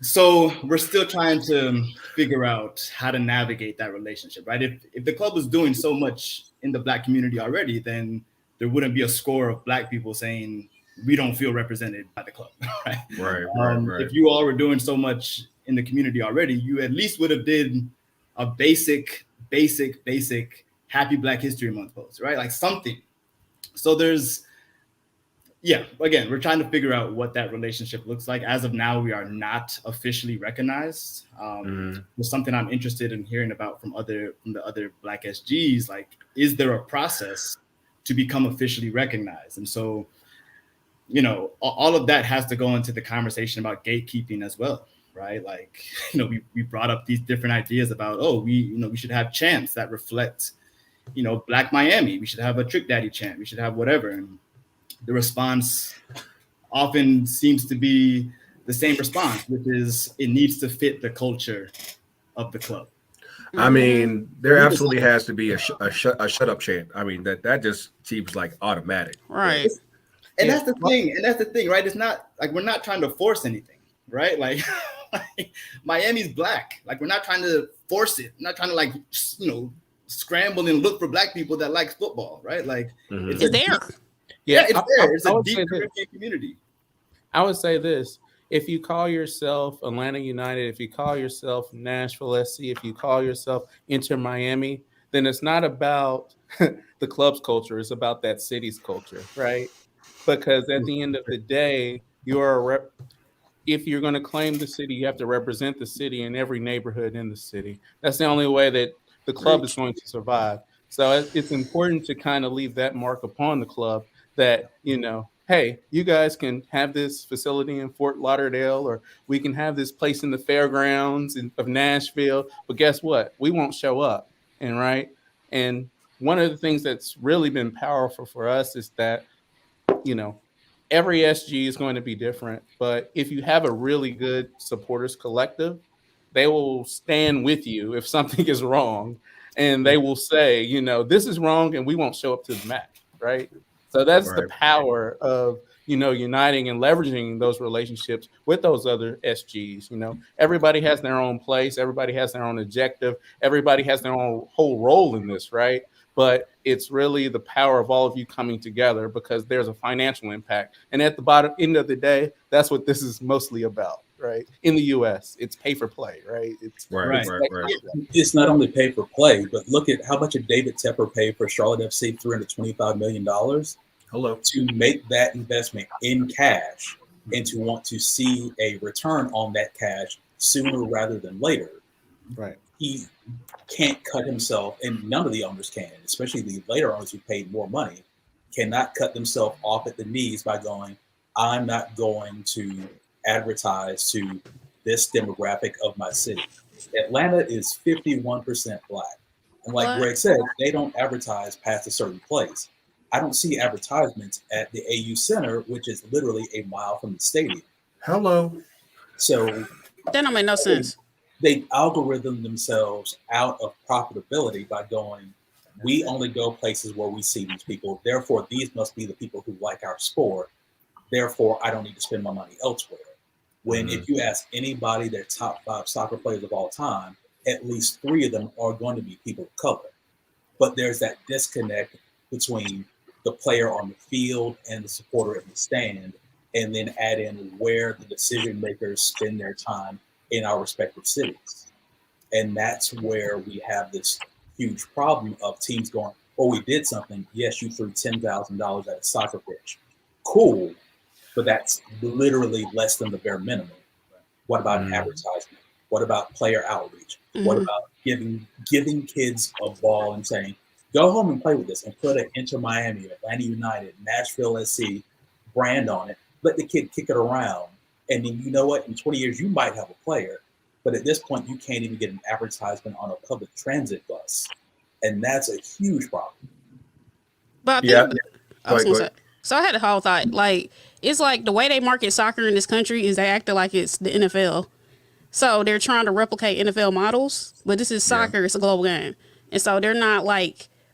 so we're still trying to figure out how to navigate that relationship, right? If the club was doing so much in the Black community already, then there wouldn't be a score of Black people saying we don't feel represented by the club, right? Right. If you all were doing so much in the community already, you at least would have did a basic Happy Black History Month post, right? Like something. So again, we're trying to figure out what that relationship looks like. As of now, we are not officially recognized. There's something I'm interested in hearing about from the other Black SGs. Like, is there a process to become officially recognized? And so, all of that has to go into the conversation about gatekeeping as well, right? Like, we brought up these different ideas about, we should have chants that reflect, Black Miami. We should have a Trick Daddy chant. We should have whatever. And the response often seems to be the same response, which is it needs to fit the culture of the club. I mean, there absolutely has to be a shut up chant. I mean, that just seems like automatic. Right. And that's the thing, right? It's not like we're not trying to force anything, right? Like Miami's Black. Like, we're not trying to force it. We're not trying to scramble and look for Black people that like football, right? Like it's there. Yeah, it's there. It's a deep Caribbean community. I would say this. If you call yourself Atlanta United, if you call yourself Nashville SC, if you call yourself Inter Miami, then it's not about the club's culture. It's about that city's culture, right? Because at the end of the day, if you're going to claim the city, you have to represent the city in every neighborhood in the city. That's the only way that the club is going to survive. So it's important to kind of leave that mark upon the club that, hey, you guys can have this facility in Fort Lauderdale, or we can have this place in the fairgrounds of Nashville, but guess what? We won't show up. And one of the things that's really been powerful for us is that, every SG is going to be different, but if you have a really good supporters collective, they will stand with you if something is wrong, and they will say, this is wrong, and we won't show up to the match, right? So that's the power of, uniting and leveraging those relationships with those other SGs. Everybody has their own place, everybody has their own objective, everybody has their own whole role in this, right? But it's really the power of all of you coming together, because there's a financial impact. And at the bottom end of the day, that's what this is mostly about, right? In the US, it's pay for play, right? It's not only pay for play, but look at how much did David Tepper pay for Charlotte FC, $325 million. Hello. To make that investment in cash and to want to see a return on that cash sooner rather than later. Right. He can't cut himself, and none of the owners can, especially the later owners who paid more money, cannot cut themselves off at the knees by going, I'm not going to advertise to this demographic of my city. Atlanta is 51% Black. And like Greg said, they don't advertise past a certain place. I don't see advertisements at the AU Center, which is literally a mile from the stadium. Hello. So that don't make no sense. They algorithm themselves out of profitability by going, we only go places where we see these people. Therefore, these must be the people who like our sport. Therefore, I don't need to spend my money elsewhere. When if you ask anybody their top 5 soccer players of all time, at least 3 of them are going to be people of color. But there's that disconnect between the player on the field and the supporter in the stand, and then add in where the decision makers spend their time in our respective cities. And that's where we have this huge problem of teams going, oh, we did something. Yes, you threw $10,000 at a soccer pitch. Cool. But that's literally less than the bare minimum. What about advertisement? What about player outreach? What about giving kids a ball and saying, go home and play with this, and put an Inter Miami, Atlanta United, Nashville SC brand on it. Let the kid kick it around. And then you know what? In 20 years, you might have a player. But at this point, you can't even get an advertisement on a public transit bus. And that's a huge problem. But I was going to say, so I had a whole thought, it's like the way they market soccer in this country is they acting like it's the NFL. So they're trying to replicate NFL models, but this is soccer. It's a global game. And so they're not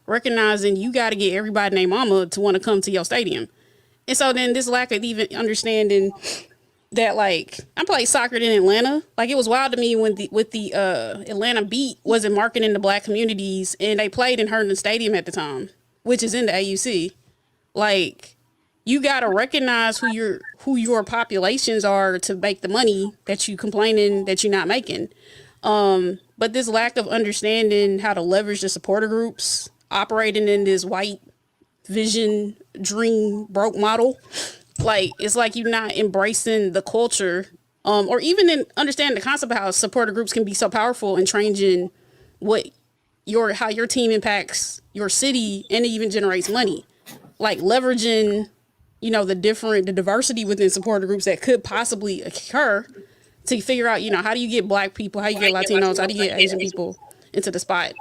recognizing you got to get everybody named mama to want to come to your stadium. And so then this lack of even understanding that, I played soccer in Atlanta. It was wild to me when the Atlanta Beat wasn't marketing the Black communities, and they played in Herndon Stadium at the time, which is in the AUC. You gotta recognize who your populations are to make the money that you complaining that you're not making. But this lack of understanding how to leverage the supporter groups operating in this white vision dream broke model, it's like you're not embracing the culture, or even in understanding the concept of how supporter groups can be so powerful in changing how your team impacts your city, and it even generates money. Leveraging the diversity within supporter groups that could possibly occur to figure out, how do you get Black people, how you get Latinos, how do you get Asian people into the spot?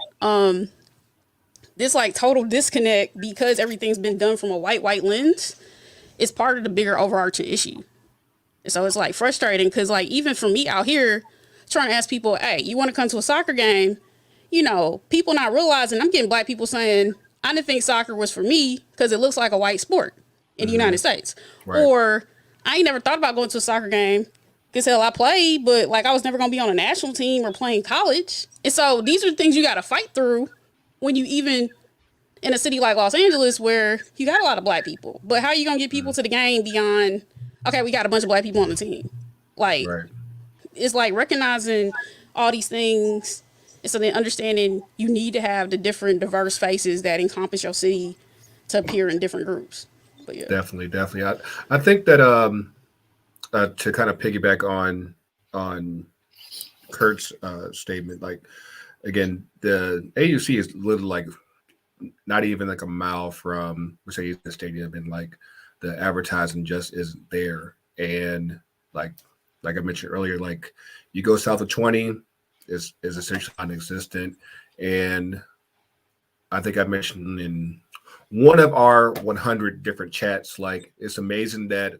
This total disconnect, because everything's been done from a white lens, is part of the bigger overarching issue. So it's frustrating, because even for me out here trying to ask people, hey, you want to come to a soccer game? People not realizing I'm getting Black people saying, I didn't think soccer was for me because it looks like a white sport in the United States. Right. Or I ain't never thought about going to a soccer game because hell, I played, but I was never going to be on a national team or playing college. And so these are the things you got to fight through when you even in a city like Los Angeles where you got a lot of Black people. But how are you going to get people to the game beyond, okay, we got a bunch of Black people on the team? It's recognizing all these things. And so then understanding you need to have the different diverse faces that encompass your city to appear in different groups. But yeah. Definitely. I think that to kind of piggyback on Kurt's statement, again, the AUC is literally not even like a mile from Mercedes Stadium, and like the advertising just isn't there. And like I mentioned earlier, like you go south of 20 is essentially non-existent. And I think I mentioned in one of our 100 different chats, like it's amazing that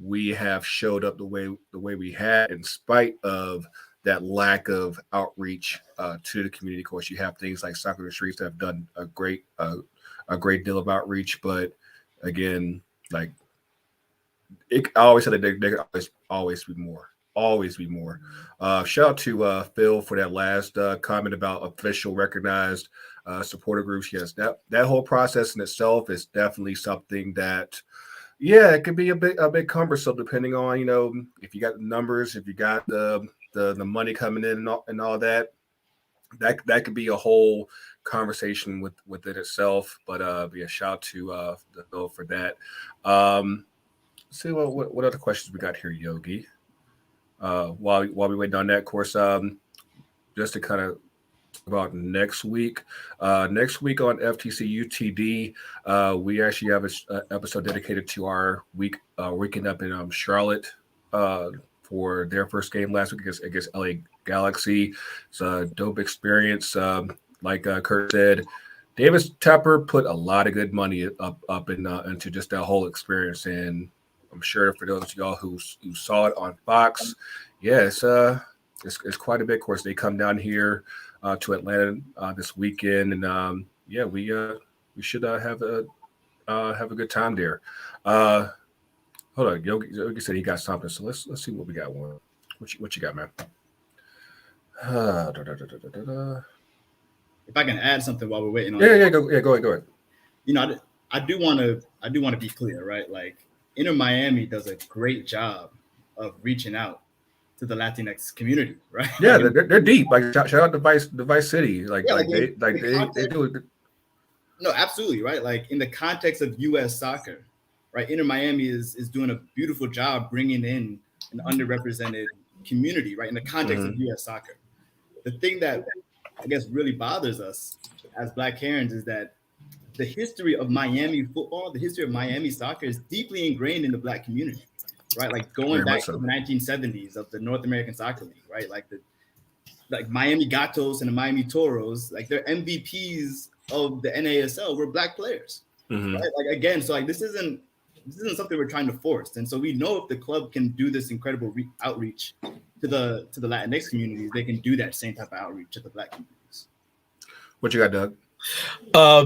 we have showed up the way we had in spite of that lack of outreach to the community. Of course, you have things like Soccer in the Streets that have done a great deal of outreach, but again, like I always said that there could always be more. Always be more. Shout out to Phil for that last comment about official recognized supporter groups. Yes, that whole process in itself is definitely something that, yeah, it could be a bit cumbersome depending on, you know, if you got the numbers, if you got the money coming in and all that. That could be a whole conversation with it itself. But yeah, shout out to the Phil for that. Let's see what other questions we got here, Yogi. While we wait on that, of course, just to kind of talk about next week. Next week on FTC UTD, we actually have an episode dedicated to our weekend up in Charlotte for their first game last week against LA Galaxy. It's a dope experience. Like Kurt said, Davis Tepper put a lot of good money up into just that whole experience, and I'm sure for those of y'all who saw it on Fox, yeah, it's quite a bit. Of course, they come down here to Atlanta this weekend, and yeah, we should have a good time there. Hold on, Yogi said he got something, so let's see what we got. What you got, man? If I can add something while we're waiting on go ahead. You know, I do want to be clear, right? Like Inter Miami does a great job of reaching out to the Latinx community, right? Yeah, they're deep. Like shout out to Vice City. They do it. No, absolutely, right? Like in the context of U.S. soccer, right? Inter Miami is doing a beautiful job bringing in an underrepresented community, right? In the context of U.S. soccer. The thing that I guess really bothers us as Black Karens is that the history of Miami football, the history of Miami soccer is deeply ingrained in the Black community, right? Like going back to the 1970s of the North American Soccer League, right? Like Miami Gatos and the Miami Toros, like their MVPs of the NASL were Black players, right? Like again, so like this isn't something we're trying to force, and so we know if the club can do this incredible outreach to the Latinx communities, they can do that same type of outreach to the Black communities. What you got, Doug?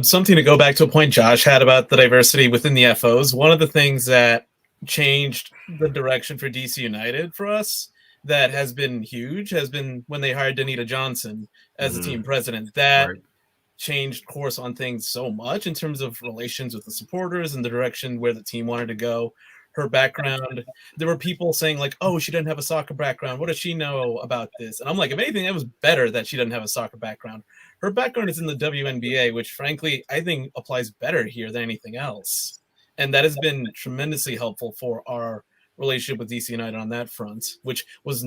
Something to go back to a point Josh had about the diversity within the FOs. One of the things that changed the direction for DC United for us that has been huge has been when they hired Danita Johnson as the team president. That changed course on things so much in terms of relations with the supporters and the direction where the team wanted to go. Her background, there were people saying like, oh, she doesn't have a soccer background. What does she know about this? And I'm like, if anything, it was better that she doesn't have a soccer background. Her background is in the WNBA, which frankly, I think applies better here than anything else. And that has been tremendously helpful for our relationship with DC United on that front, which was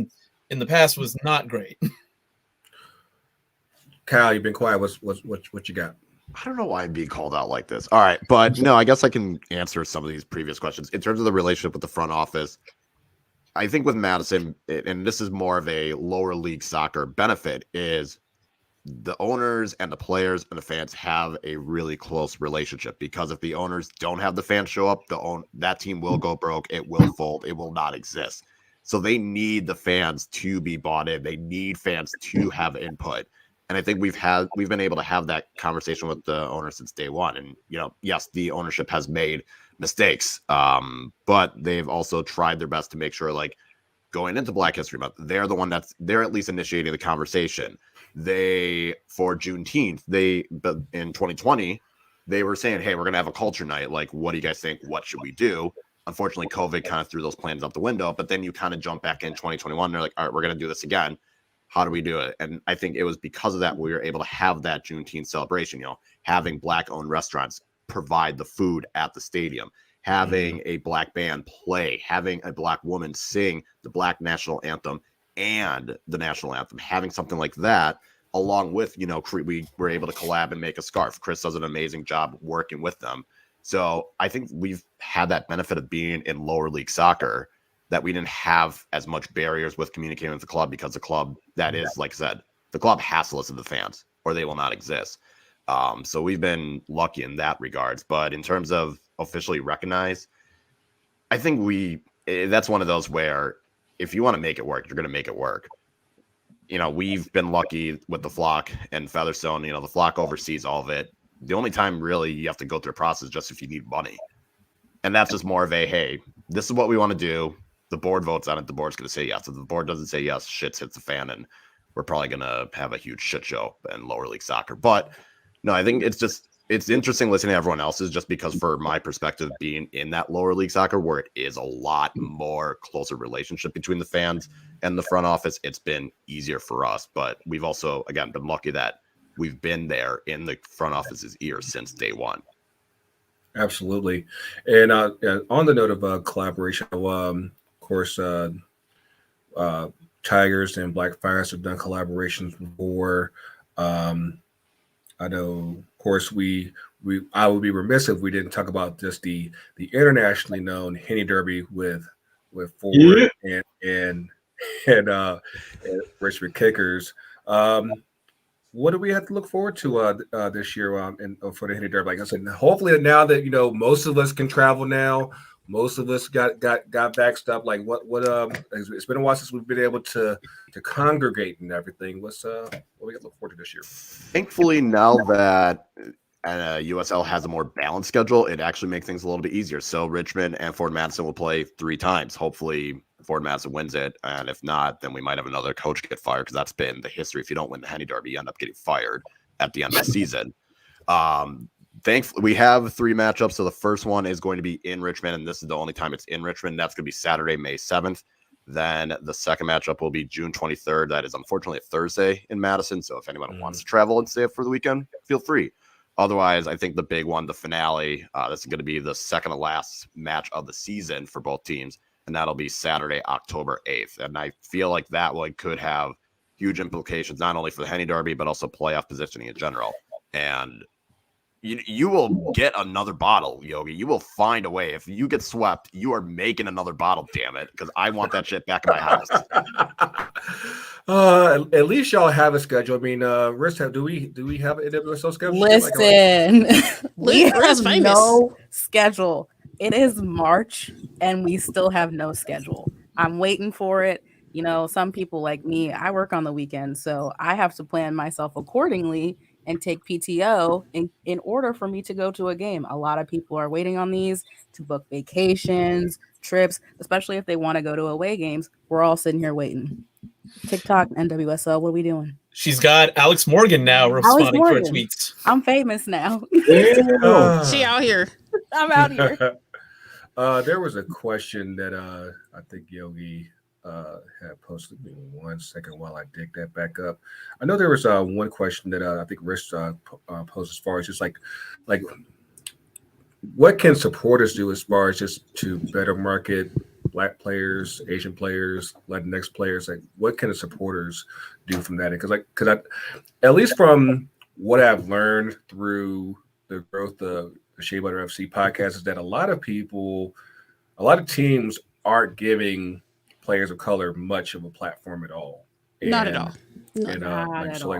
in the past was not great. Kyle, you've been quiet. What you got? I don't know why I'm being called out like this. All right, but no, I guess I can answer some of these previous questions. In terms of the relationship with the front office, I think with Madison, and this is more of a lower league soccer benefit, is the owners and the players and the fans have a really close relationship, because if the owners don't have the fans show up, that team will go broke. It will fold. It will not exist. So they need the fans to be bought in. They need fans to have input. And I think we've been able to have that conversation with the owner since day one. And, yes, the ownership has made mistakes, but they've also tried their best to make sure, like, going into Black History Month, they're the one they're at least initiating the conversation. For Juneteenth, but in 2020, they were saying, hey, we're going to have a culture night. Like, what do you guys think? What should we do? Unfortunately, COVID kind of threw those plans out the window, but then you kind of jump back in 2021. They're like, all right, we're going to do this again. How do we do it? And I think it was because of that we were able to have that Juneteenth celebration, having Black-owned restaurants provide the food at the stadium, having a Black band play, having a Black woman sing the Black national anthem and the national anthem, having something like that along with, we were able to collab and make a scarf. Chris does an amazing job working with them. So I think we've had that benefit of being in lower league soccer, that we didn't have as much barriers with communicating with the club, because the club, that is, like I said, the club has to listen to the fans or they will not exist. So we've been lucky in that regards. But in terms of officially recognized, I think that's one of those where if you want to make it work, you're going to make it work. We've been lucky with the Flock and Featherstone. The Flock oversees all of it. The only time really you have to go through a process just if you need money. And that's just more of a, hey, this is what we want to do. The board votes on it. The board's going to say yes. If the board doesn't say yes, shit hits the fan, and we're probably going to have a huge shit show in lower league soccer. But no, I think it's interesting listening to everyone else's, just because for my perspective, being in that lower league soccer where it is a lot more closer relationship between the fans and the front office, it's been easier for us. But we've also, again, been lucky that we've been there in the front office's ear since day one. Absolutely. And on the note of collaboration, of course, Tigers and Black Fires have done collaborations before. I know, of course, I would be remiss if we didn't talk about just the internationally known Henny Derby with Ford and Richmond Kickers. What do we have to look forward to this year for the Henny Derby? Like I said, hopefully now that most of us can travel now, most of us got vaxxed up. Like what it's been a while since we've been able to congregate and everything. What we got to look forward to this year? Thankfully, now that USL has a more balanced schedule, it actually makes things a little bit easier. So Richmond and Ford Madison will play 3 times. Hopefully Ford Madison wins it, and if not, then we might have another coach get fired, because that's been the history. If you don't win the Henny Derby, you end up getting fired at the end of the season. Thankfully, we have 3 matchups. So the first one is going to be in Richmond, and this is the only time it's in Richmond. That's going to be Saturday, May 7th. Then the second matchup will be June 23rd. That is unfortunately a Thursday in Madison. So if anyone wants to travel and stay up for the weekend, feel free. Otherwise, I think the big one, the finale, this is going to be the second to last match of the season for both teams, and that'll be Saturday, October 8th. And I feel like that one could have huge implications, not only for the Henny Derby, but also playoff positioning in general. And you will get another bottle, Yogi. You will find a way. If you get swept, you are making another bottle, damn it, because I want that shit back in my house. At least y'all have a schedule. I mean, do we have an NWSL schedule? Listen, we Riz have famous. no schedule. It is March and we still have no schedule. I'm waiting for it. Some people like me, I work on the weekend, so I have to plan myself accordingly and take PTO in order for me to go to a game. A lot of people are waiting on these to book vacations, trips, especially if they want to go to away games. We're all sitting here waiting. TikTok, NWSL, what are we doing? She's got Alex Morgan now responding to her Morgan. tweets. I'm famous now. She out here. I'm out here. There was a question that I think Yogi had posted. Me 1 second while I dig that back up. I know there was one question that I think Rich posed as far as just like what can supporters do as far as just to better market Black players, Asian players, Latinx players? Like, what can the supporters do from that? Because at least from what I've learned through the growth of the Shea Butter FC podcast, is that a lot of teams aren't giving players of color much of a platform at all. Not at all.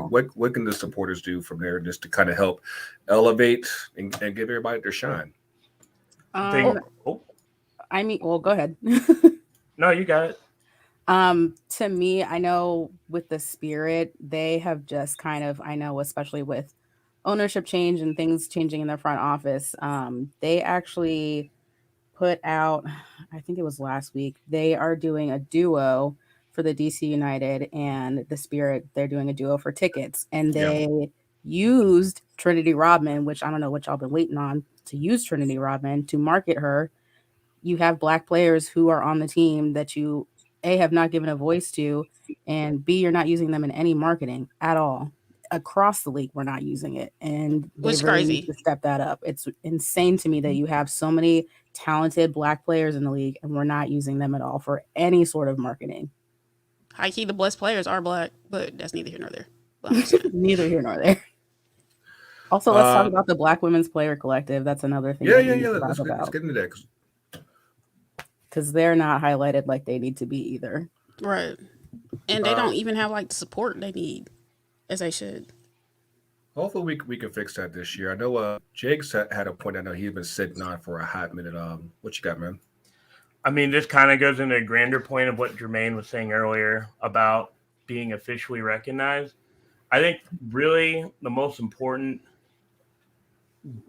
What can the supporters do from there just to kind of help elevate and give everybody their shine? Well, go ahead. No, you got it. To me, I know with the Spirit, they have just kind of, especially with ownership change and things changing in their front office, they actually put out, I think it was last week, they are doing a duo for the DC United and the Spirit. They're doing a duo for tickets, and they used Trinity Rodman, which I don't know what y'all been waiting on to use Trinity Rodman to market her. You have Black players who are on the team that you A, have not given a voice to, and B, you're not using them in any marketing at all. Across the league, we're not using it, and they It's really crazy. need to step that up. It's insane to me that you have so many talented Black players in the league, and we're not using them at all for any sort of marketing. High key, the blessed players are Black, but that's neither here nor there. But I'm saying. Neither here nor there. Also, let's talk about the Black Women's Player Collective. That's another thing. Yeah. Let's Get into that. Because they're not highlighted like they need to be either. Right. And they don't even have like the support they need as they should. Hopefully we can fix that this year. I know Jake's had a point. I know he's been sitting on for a hot minute. What you got, man? I mean, this kind of goes into a grander point of what Jermaine was saying earlier about being officially recognized. I think really the most important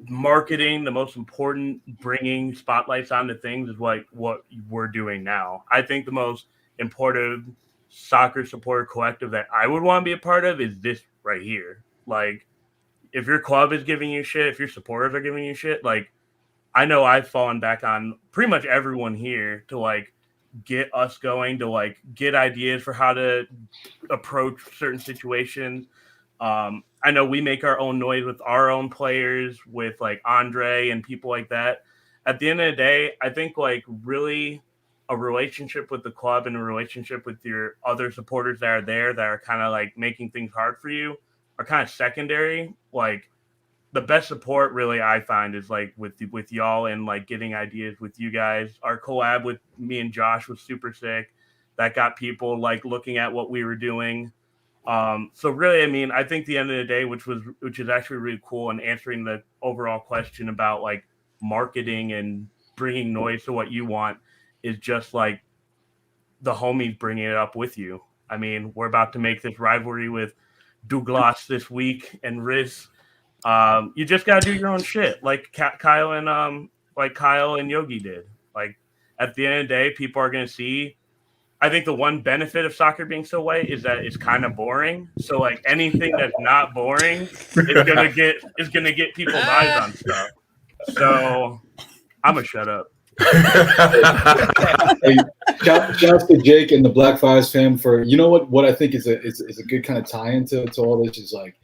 marketing, the most important bringing spotlights onto things is like what we're doing now. I think the most important soccer supporter collective that I would want to be a part of is this right here. Like, if your club is giving you shit, if your supporters are giving you shit, like, I know I've fallen back on pretty much everyone here to like get us going, to like get ideas for how to approach certain situations. I know we make our own noise with our own players, with like Andre and people like that. At the end of the day, I think like really a relationship with the club and a relationship with your other supporters that are there that are kind of like making things hard for you are kind of secondary. Like, the best support really I find is like with y'all and like getting ideas with you guys. Our collab with me and Josh was super sick. That got people like looking at what we were doing. So really, I mean, I think the end of the day, which is actually really cool, and answering the overall question about like marketing and bringing noise to what you want, is just like the homies bringing it up with you. I mean, we're about to make this rivalry with Douglas this week and Riz. You just gotta do your own shit, like Kyle and Yogi did. Like, at the end of the day, people are gonna see. I think the one benefit of soccer being so white is that it's kind of boring. So like anything that's not boring is gonna get people's eyes on stuff. So I'm gonna shut up. Hey, shouts to Jake and the Black Fires fam for what I think is a good kind of tie into all this is like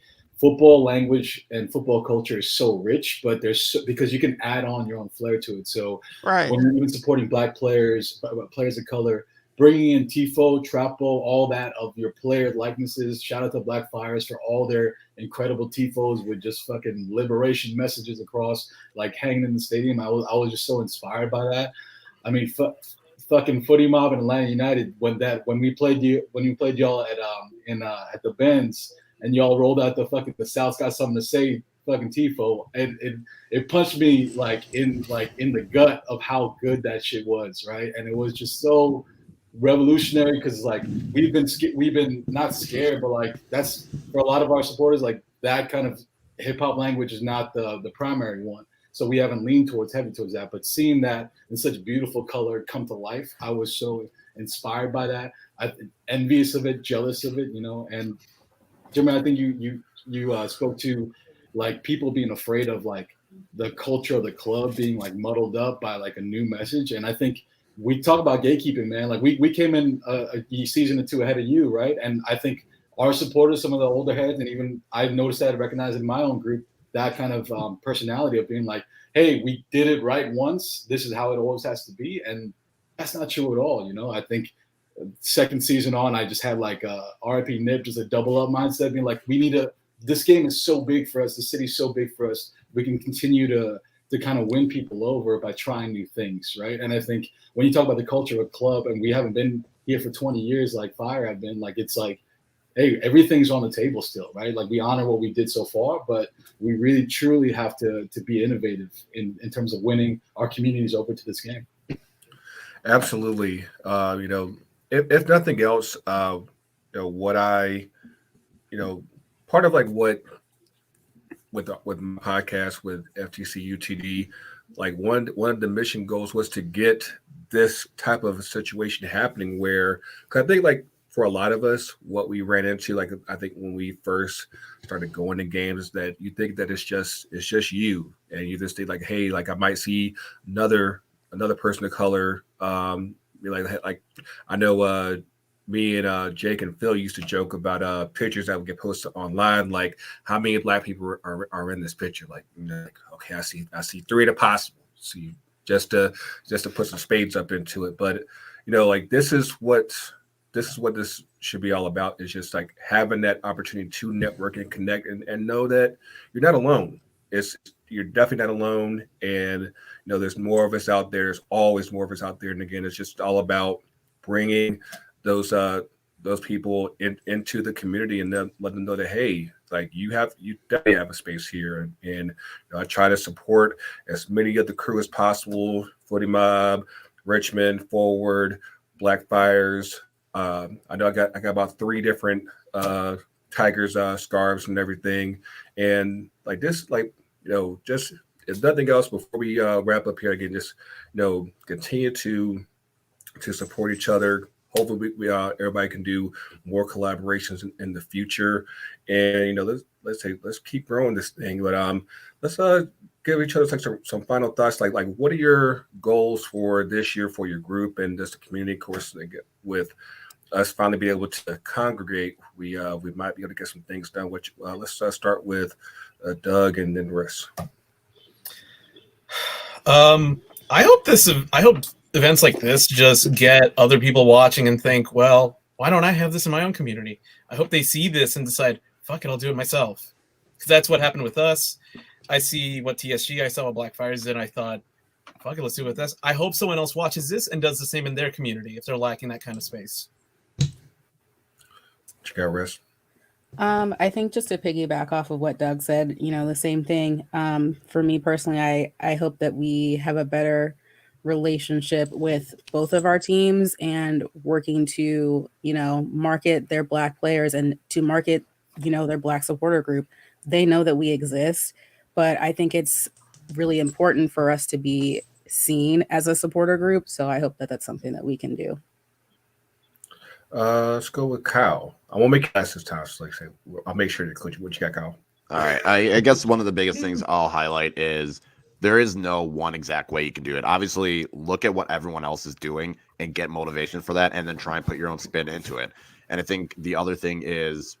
football language and football culture is so rich, but because you can add on your own flair to it. So right. when you're even supporting Black players of color, bringing in Tifo, Trapo, all that of your player likenesses. Shout out to Black Fires for all their incredible Tifos with just fucking liberation messages across, like hanging in the stadium. I was just so inspired by that. I mean, fucking Footy Mob and Atlanta United when we played y'all at the Benz and y'all rolled out the South's got something to say fucking Tifo, and it punched me like in the gut of how good that shit was, right? And it was just so revolutionary because like we've been not scared, but like that's for a lot of our supporters, like that kind of hip hop language is not the primary one. So we haven't leaned heavy towards that. But seeing that in such beautiful color come to life, I was so inspired by that. Envious of it, jealous of it, And Jimmy, I think you spoke to like people being afraid of like the culture of the club being like muddled up by like a new message. And I think we talk about gatekeeping, man. Like we came in a season or two ahead of you, right? And I think our supporters, some of the older heads, and even I've noticed that, recognized in my own group, that kind of personality of being like, hey, we did it right once. This is how it always has to be. And that's not true at all. I think second season on, I just had like RIP Nip, just a double up mindset, being like, this game is so big for us. The city's so big for us. We can continue to kind of win people over by trying new things, right? And I think when you talk about the culture of a club, and we haven't been here for 20 years like Fire have been, like it's like, hey, everything's on the table still, right? Like we honor what we did so far, but we really truly have to be innovative in terms of winning our communities over to this game. Absolutely. If nothing else, what I, part of like what with my podcast with FTC UTD, like one of the mission goals was to get this type of a situation happening where, cause I think like for a lot of us, what we ran into, like I think when we first started going to games, that you think that it's just you, and you just think like, hey, like I might see another person of color, like I know me and Jake and Phil used to joke about pictures that would get posted online, like how many Black people are in this picture. Like, like okay, I see three of the possible. See, just to put some spades up into it. But like this is what this is what this should be all about. Is just like having that opportunity to network and connect, and know that you're not alone. It's You're definitely not alone, and there's more of us out there. There's always more of us out there, and again, it's just all about bringing those people into the community, and then let them know that, hey, like you definitely have a space here, and I try to support as many of the crew as possible. Footy Mob, Richmond, Forward, Blackfires. I know I got about 3 different Tigers scarves and everything, and like this, like just if nothing else, before we wrap up here again, just continue to support each other. Hopefully, everybody can do more collaborations in the future, and let's keep growing this thing. But let's give each other like some final thoughts. Like what are your goals for this year for your group and just the community? Of course, with us finally be able to congregate, we might be able to get some things done. Which let's start with Doug and then Riss. I hope events like this just get other people watching and think, well, why don't I have this in my own community? I hope they see this and decide, fuck it, I'll do it myself. Because that's what happened with us. I see what TSG, I saw what Blackfires did, and I thought, fuck it, let's do it with this. I hope someone else watches this and does the same in their community if they're lacking that kind of space. What you got, Riss? I think just to piggyback off of what Doug said, the same thing. For me personally, I hope that we have a better relationship with both of our teams and working to, market their Black players and to market, their Black supporter group. They know that we exist, but I think it's really important for us to be seen as a supporter group. So I hope that that's something that we can do. Let's go with Kyle. I won't make ask this time. So like I say, I'll make sure to include you. What you got, Kyle? All right. I guess one of the biggest things I'll highlight is there is no one exact way you can do it. Obviously, look at what everyone else is doing and get motivation for that, and then try and put your own spin into it. And I think the other thing is,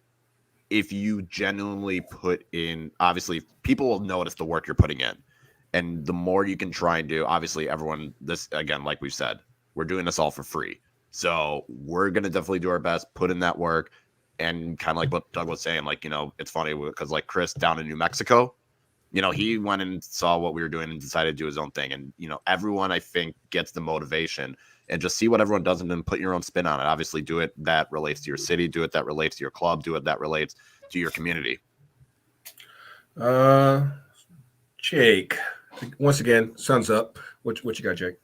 if you genuinely put in, obviously, people will notice the work you're putting in. And the more you can try and do, obviously, everyone, this, again, like we've said, we're doing this all for free. So we're going to definitely do our best, put in that work. And kind of like what Doug was saying, like, it's funny because like Chris down in New Mexico, he went and saw what we were doing and decided to do his own thing. And, everyone, I think, gets the motivation and just see what everyone does and then put your own spin on it. Obviously, do it that relates to your city, do it that relates to your club, do it that relates to your community. Jake, once again, sun's up. What you got, Jake?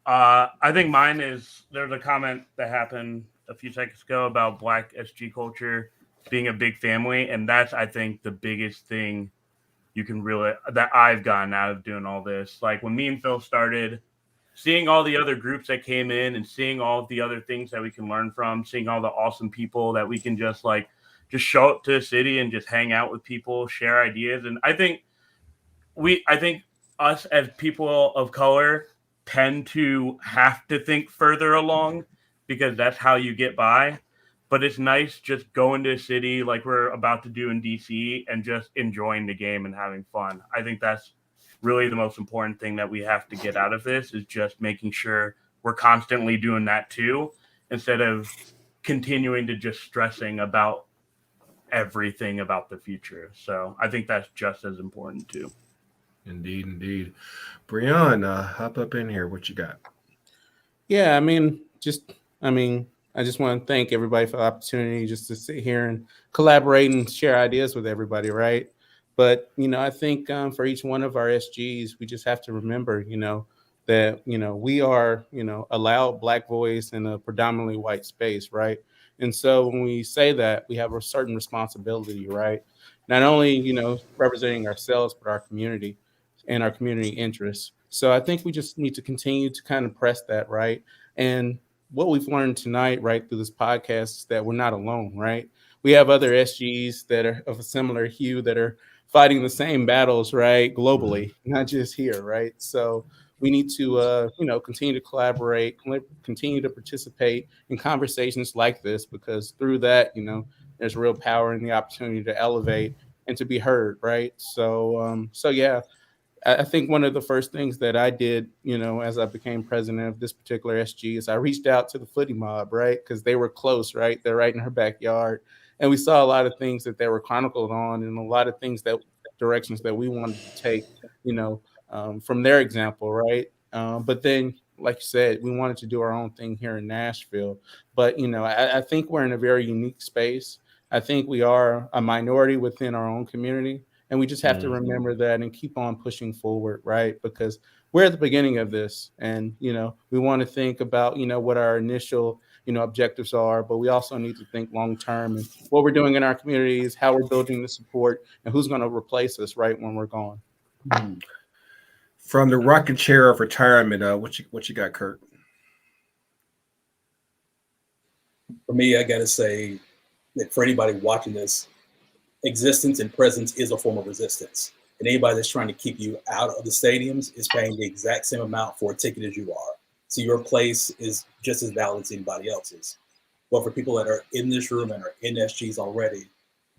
I think mine is, there's a comment that happened a few seconds ago about Black SG culture being a big family. And that's, I think, the biggest thing you can really, that I've gotten out of doing all this. Like when me and Phil started, seeing all the other groups that came in and seeing all the other things that we can learn from, seeing all the awesome people that we can just show up to the city and just hang out with people, share ideas. And I think us as people of color tend to have to think further along because that's how you get by. But it's nice just going to a city like we're about to do in DC and just enjoying the game and having fun. I think that's really the most important thing that we have to get out of this, is just making sure we're constantly doing that too, instead of continuing to just stressing about everything about the future. So I think that's just as important too. Indeed. Breon, hop up in here. What you got? Yeah, I just want to thank everybody for the opportunity just to sit here and collaborate and share ideas with everybody, right? But, I think for each one of our SGs, we just have to remember, that, we are, a loud Black voice in a predominantly white space, right? And so when we say that, we have a certain responsibility, right? Not only, representing ourselves, but our community and our community interests. So I think we just need to continue to kind of press that, right? And what we've learned tonight, right, through this podcast is that we're not alone, right? We have other SGs that are of a similar hue that are fighting the same battles, right, globally, not just here, right? So we need to, continue to collaborate, continue to participate in conversations like this, because through that, there's real power in the opportunity to elevate and to be heard, right? So, yeah, I think one of the first things that I did, as I became president of this particular SG, is I reached out to the footy mob, right? Because they were close, right? They're right in her backyard. And we saw a lot of things that they were chronicled on, and a lot of things that directions that we wanted to take, from their example, right? But then, like you said, we wanted to do our own thing here in Nashville. But, I think we're in a very unique space. I think we are a minority within our own community. And we just have to remember that and keep on pushing forward, right? Because we're at the beginning of this, and we want to think about what our initial objectives are, but we also need to think long term and what we're doing in our communities, how we're building the support, and who's going to replace us right when we're gone. From the rocking chair of retirement, what you got, Kurt? For me, I got to say that for anybody watching this, existence and presence is a form of resistance. And anybody that's trying to keep you out of the stadiums is paying the exact same amount for a ticket as you are. So your place is just as valid as anybody else's. But for people that are in this room and are in SGs already,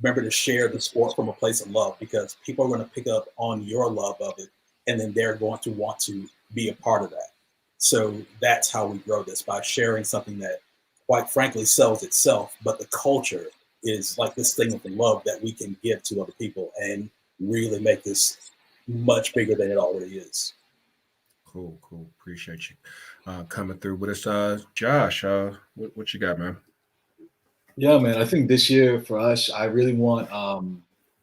remember to share the sport from a place of love, because people are going to pick up on your love of it, and then they're going to want to be a part of that. So that's how we grow this, by sharing something that, quite frankly, sells itself, but the culture is like this thing of love that we can give to other people and really make this much bigger than it already is. Cool. Appreciate you coming through with us. Josh, what you got, man? Yeah, man. I think this year for us, I really want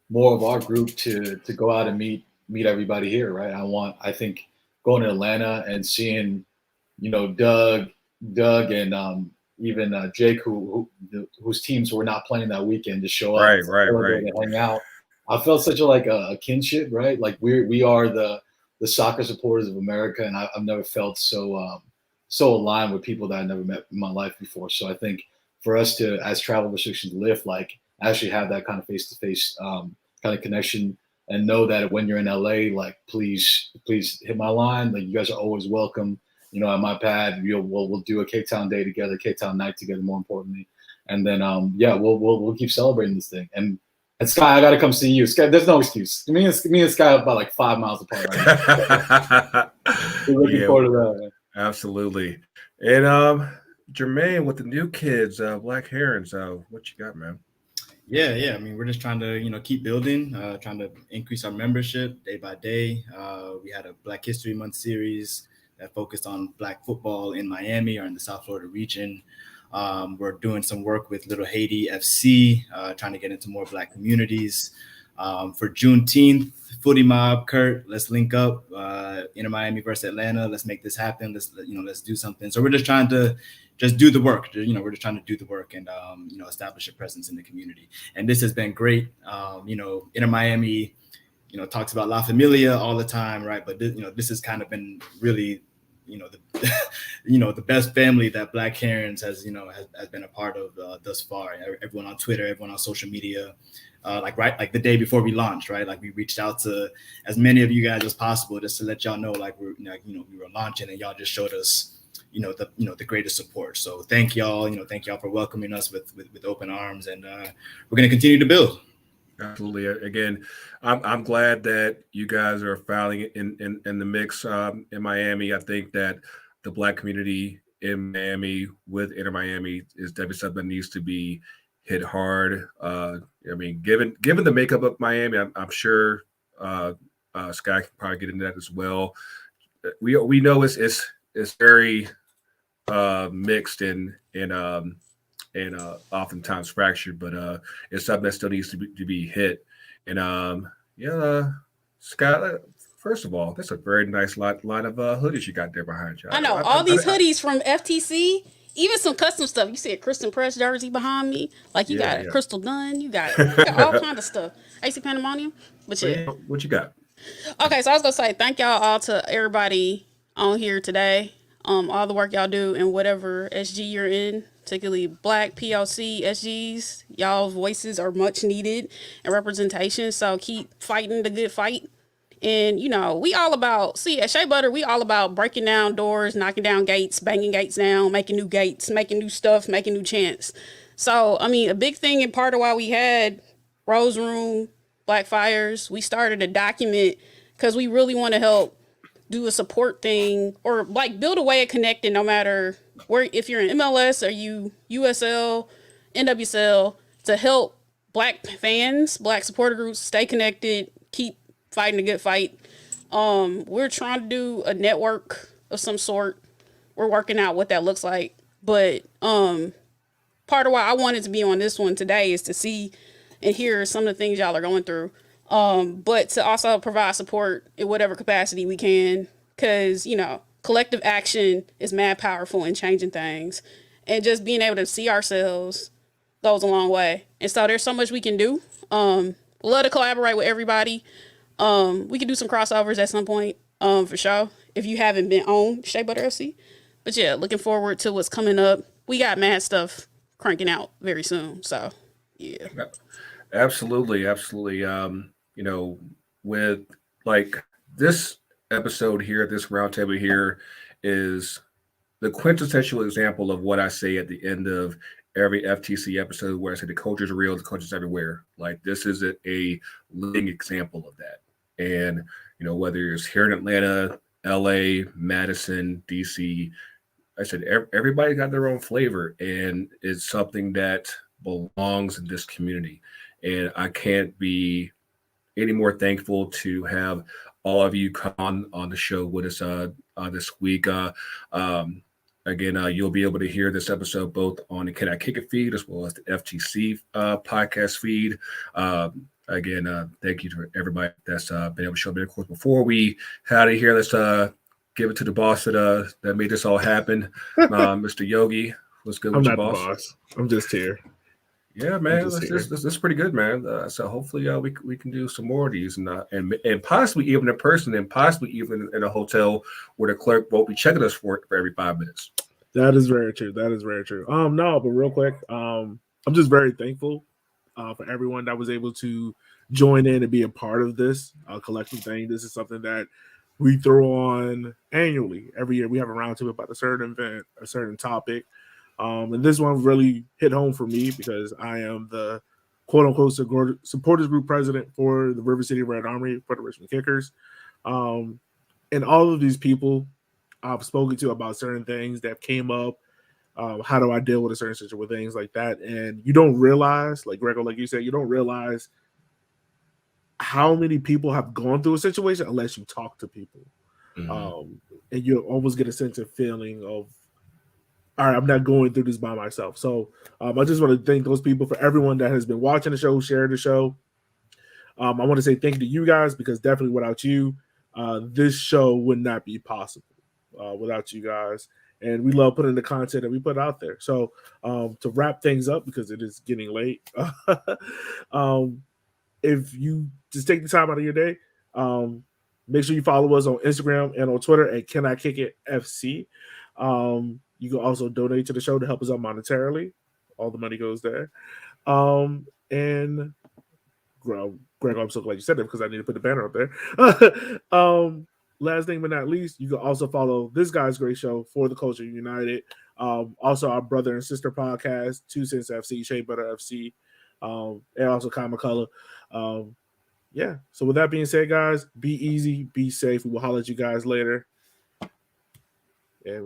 more of our group to go out and meet everybody here, right? I think going to Atlanta and seeing, Doug and even Jake, whose teams were not playing that weekend, to show up, right, and hang out. I felt such a kinship, right? Like we are the soccer supporters of America, and I've never felt so aligned with people that I never met in my life before. So I think for us to, as travel restrictions lift, like actually have that kind of face-to-face kind of connection, and know that when you're in LA, like please hit my line. Like you guys are always welcome. At my pad, we'll do a K-Town day together, K-Town night together, more importantly, and then we'll keep celebrating this thing. And Sky, I gotta come see you. Sky, there's no excuse. Me and Sky are about like 5 miles apart right now. We're looking forward to that, man. Absolutely. And Jermaine, with the new kids, Black Herons, what you got, man? Yeah. I mean, we're just trying to, keep building, trying to increase our membership day by day. We had a Black History Month series that focused on Black football in Miami or in the South Florida region. We're doing some work with Little Haiti FC, trying to get into more Black communities. For Juneteenth, Footy Mob, Kurt, let's link up. Inter Miami versus Atlanta. Let's make this happen. Let's do something. So we're just trying to do the work. We're just trying to do the work and establish a presence in the community. And this has been great. Inter Miami, talks about La Familia all the time, right? But this has kind of been really, the best family that Black Herons has been a part of thus far. Everyone on Twitter, everyone on social media, like the day before we launched, right? Like we reached out to as many of you guys as possible just to let y'all know, like we were launching, and y'all just showed us, the greatest support. So thank y'all, thank y'all for welcoming us with open arms, and we're going to continue to build. Absolutely. Again, I'm glad that you guys are filing in the mix in Miami. I think that the Black community in Miami with Inter Miami is definitely something that needs to be hit hard. I mean, given the makeup of Miami, I'm sure Sky can probably get into that as well. We know it's very mixed and oftentimes fractured, but it's something that still needs to be hit. And Scott, first of all, that's a very nice line of hoodies you got there behind you. I know all these hoodies from FTC, even some custom stuff. You see a Kristen Press jersey behind me, like you got a Crystal Dunn, you got all kind of stuff. AC Pandemonium, but yeah. What you got? Okay, so I was gonna say thank y'all all to everybody on here today. All the work y'all do in whatever SG you're in, particularly Black PLC SGs. Y'all's voices are much needed and representation. So keep fighting the good fight. And we all about at Shea Butter, we all about breaking down doors, knocking down gates, banging gates down, making new gates, making new stuff, making new chants. So I mean, a big thing and part of why we had Rose Room, Black Fires, we started to document because we really want to help do a support thing or like build a way of connecting no matter where, if you're in MLS or you USL, NWSL, to help black fans, black supporter groups stay connected, keep fighting a good fight. We're trying to do a network of some sort. We're working out what that looks like. But part of why I wanted to be on this one today is to see and hear some of the things y'all are going through. But to also provide support in whatever capacity we can. Cause, you know, collective action is mad powerful in changing things. And just being able to see ourselves goes a long way. And so there's so much we can do. Love to collaborate with everybody. We could do some crossovers at some point, for sure. If you haven't been on Shea Butter FC. But yeah, looking forward to what's coming up. We got mad stuff cranking out very soon. So yeah. Absolutely, absolutely. You know, with like this episode here, this roundtable here is the quintessential example of what I say at the end of every FTC episode, where I say the culture's real, the culture's everywhere. Like this is a living example of that. And you know, whether it's here in Atlanta, LA, Madison, DC, I said everybody got their own flavor, and it's something that belongs in this community. And I can't be any more thankful to have all of you come on the show with us this week. Again, you'll be able to hear this episode both on the Can I Kick It feed as well as the FTC podcast feed. Again, thank you to everybody that's been able to show up. Of course, before we head out of here, let's give it to the boss that made this all happen, Mr. Yogi. What's good I'm with not you, the boss? boss. I'm just here. Yeah, man, this is pretty good, man. So hopefully, we can do some more of these, and possibly even in person, and possibly even in a hotel where the clerk won't be checking us for every 5 minutes. That is very true. That is very true. No, but real quick, I'm just very thankful for everyone that was able to join in and be a part of this collective thing. This is something that we throw on annually. Every year we have a roundtable about a certain event, a certain topic. And this one really hit home for me because I am the quote unquote supporters group president for the River City Red Army for the Richmond Kickers. And all of these people I've spoken to about certain things that came up. How do I deal with a certain situation with things like that? And you don't realize, like Grego, like you said, you don't realize how many people have gone through a situation unless you talk to people. Mm-hmm. And you almost get a sense of feeling of, all right, I'm not going through this by myself. So I just want to thank those people, for everyone that has been watching the show, sharing the show. I want to say thank you to you guys, because definitely without you, this show would not be possible without you guys. And we love putting the content that we put out there. So to wrap things up, because it is getting late, if you just take the time out of your day, make sure you follow us on Instagram and on Twitter at Can I Kick It FC. You can also donate to the show to help us out monetarily. All the money goes there. And Greg, I'm so glad you said that, because I need to put the banner up there. Last thing but not least, you can also follow this guy's great show, For the Culture United. Also our brother and sister podcast, 2 Cents FC, Shea Butter FC, and also Kai McCullough. Yeah. So with that being said, guys, be easy, be safe. We will holler at you guys later.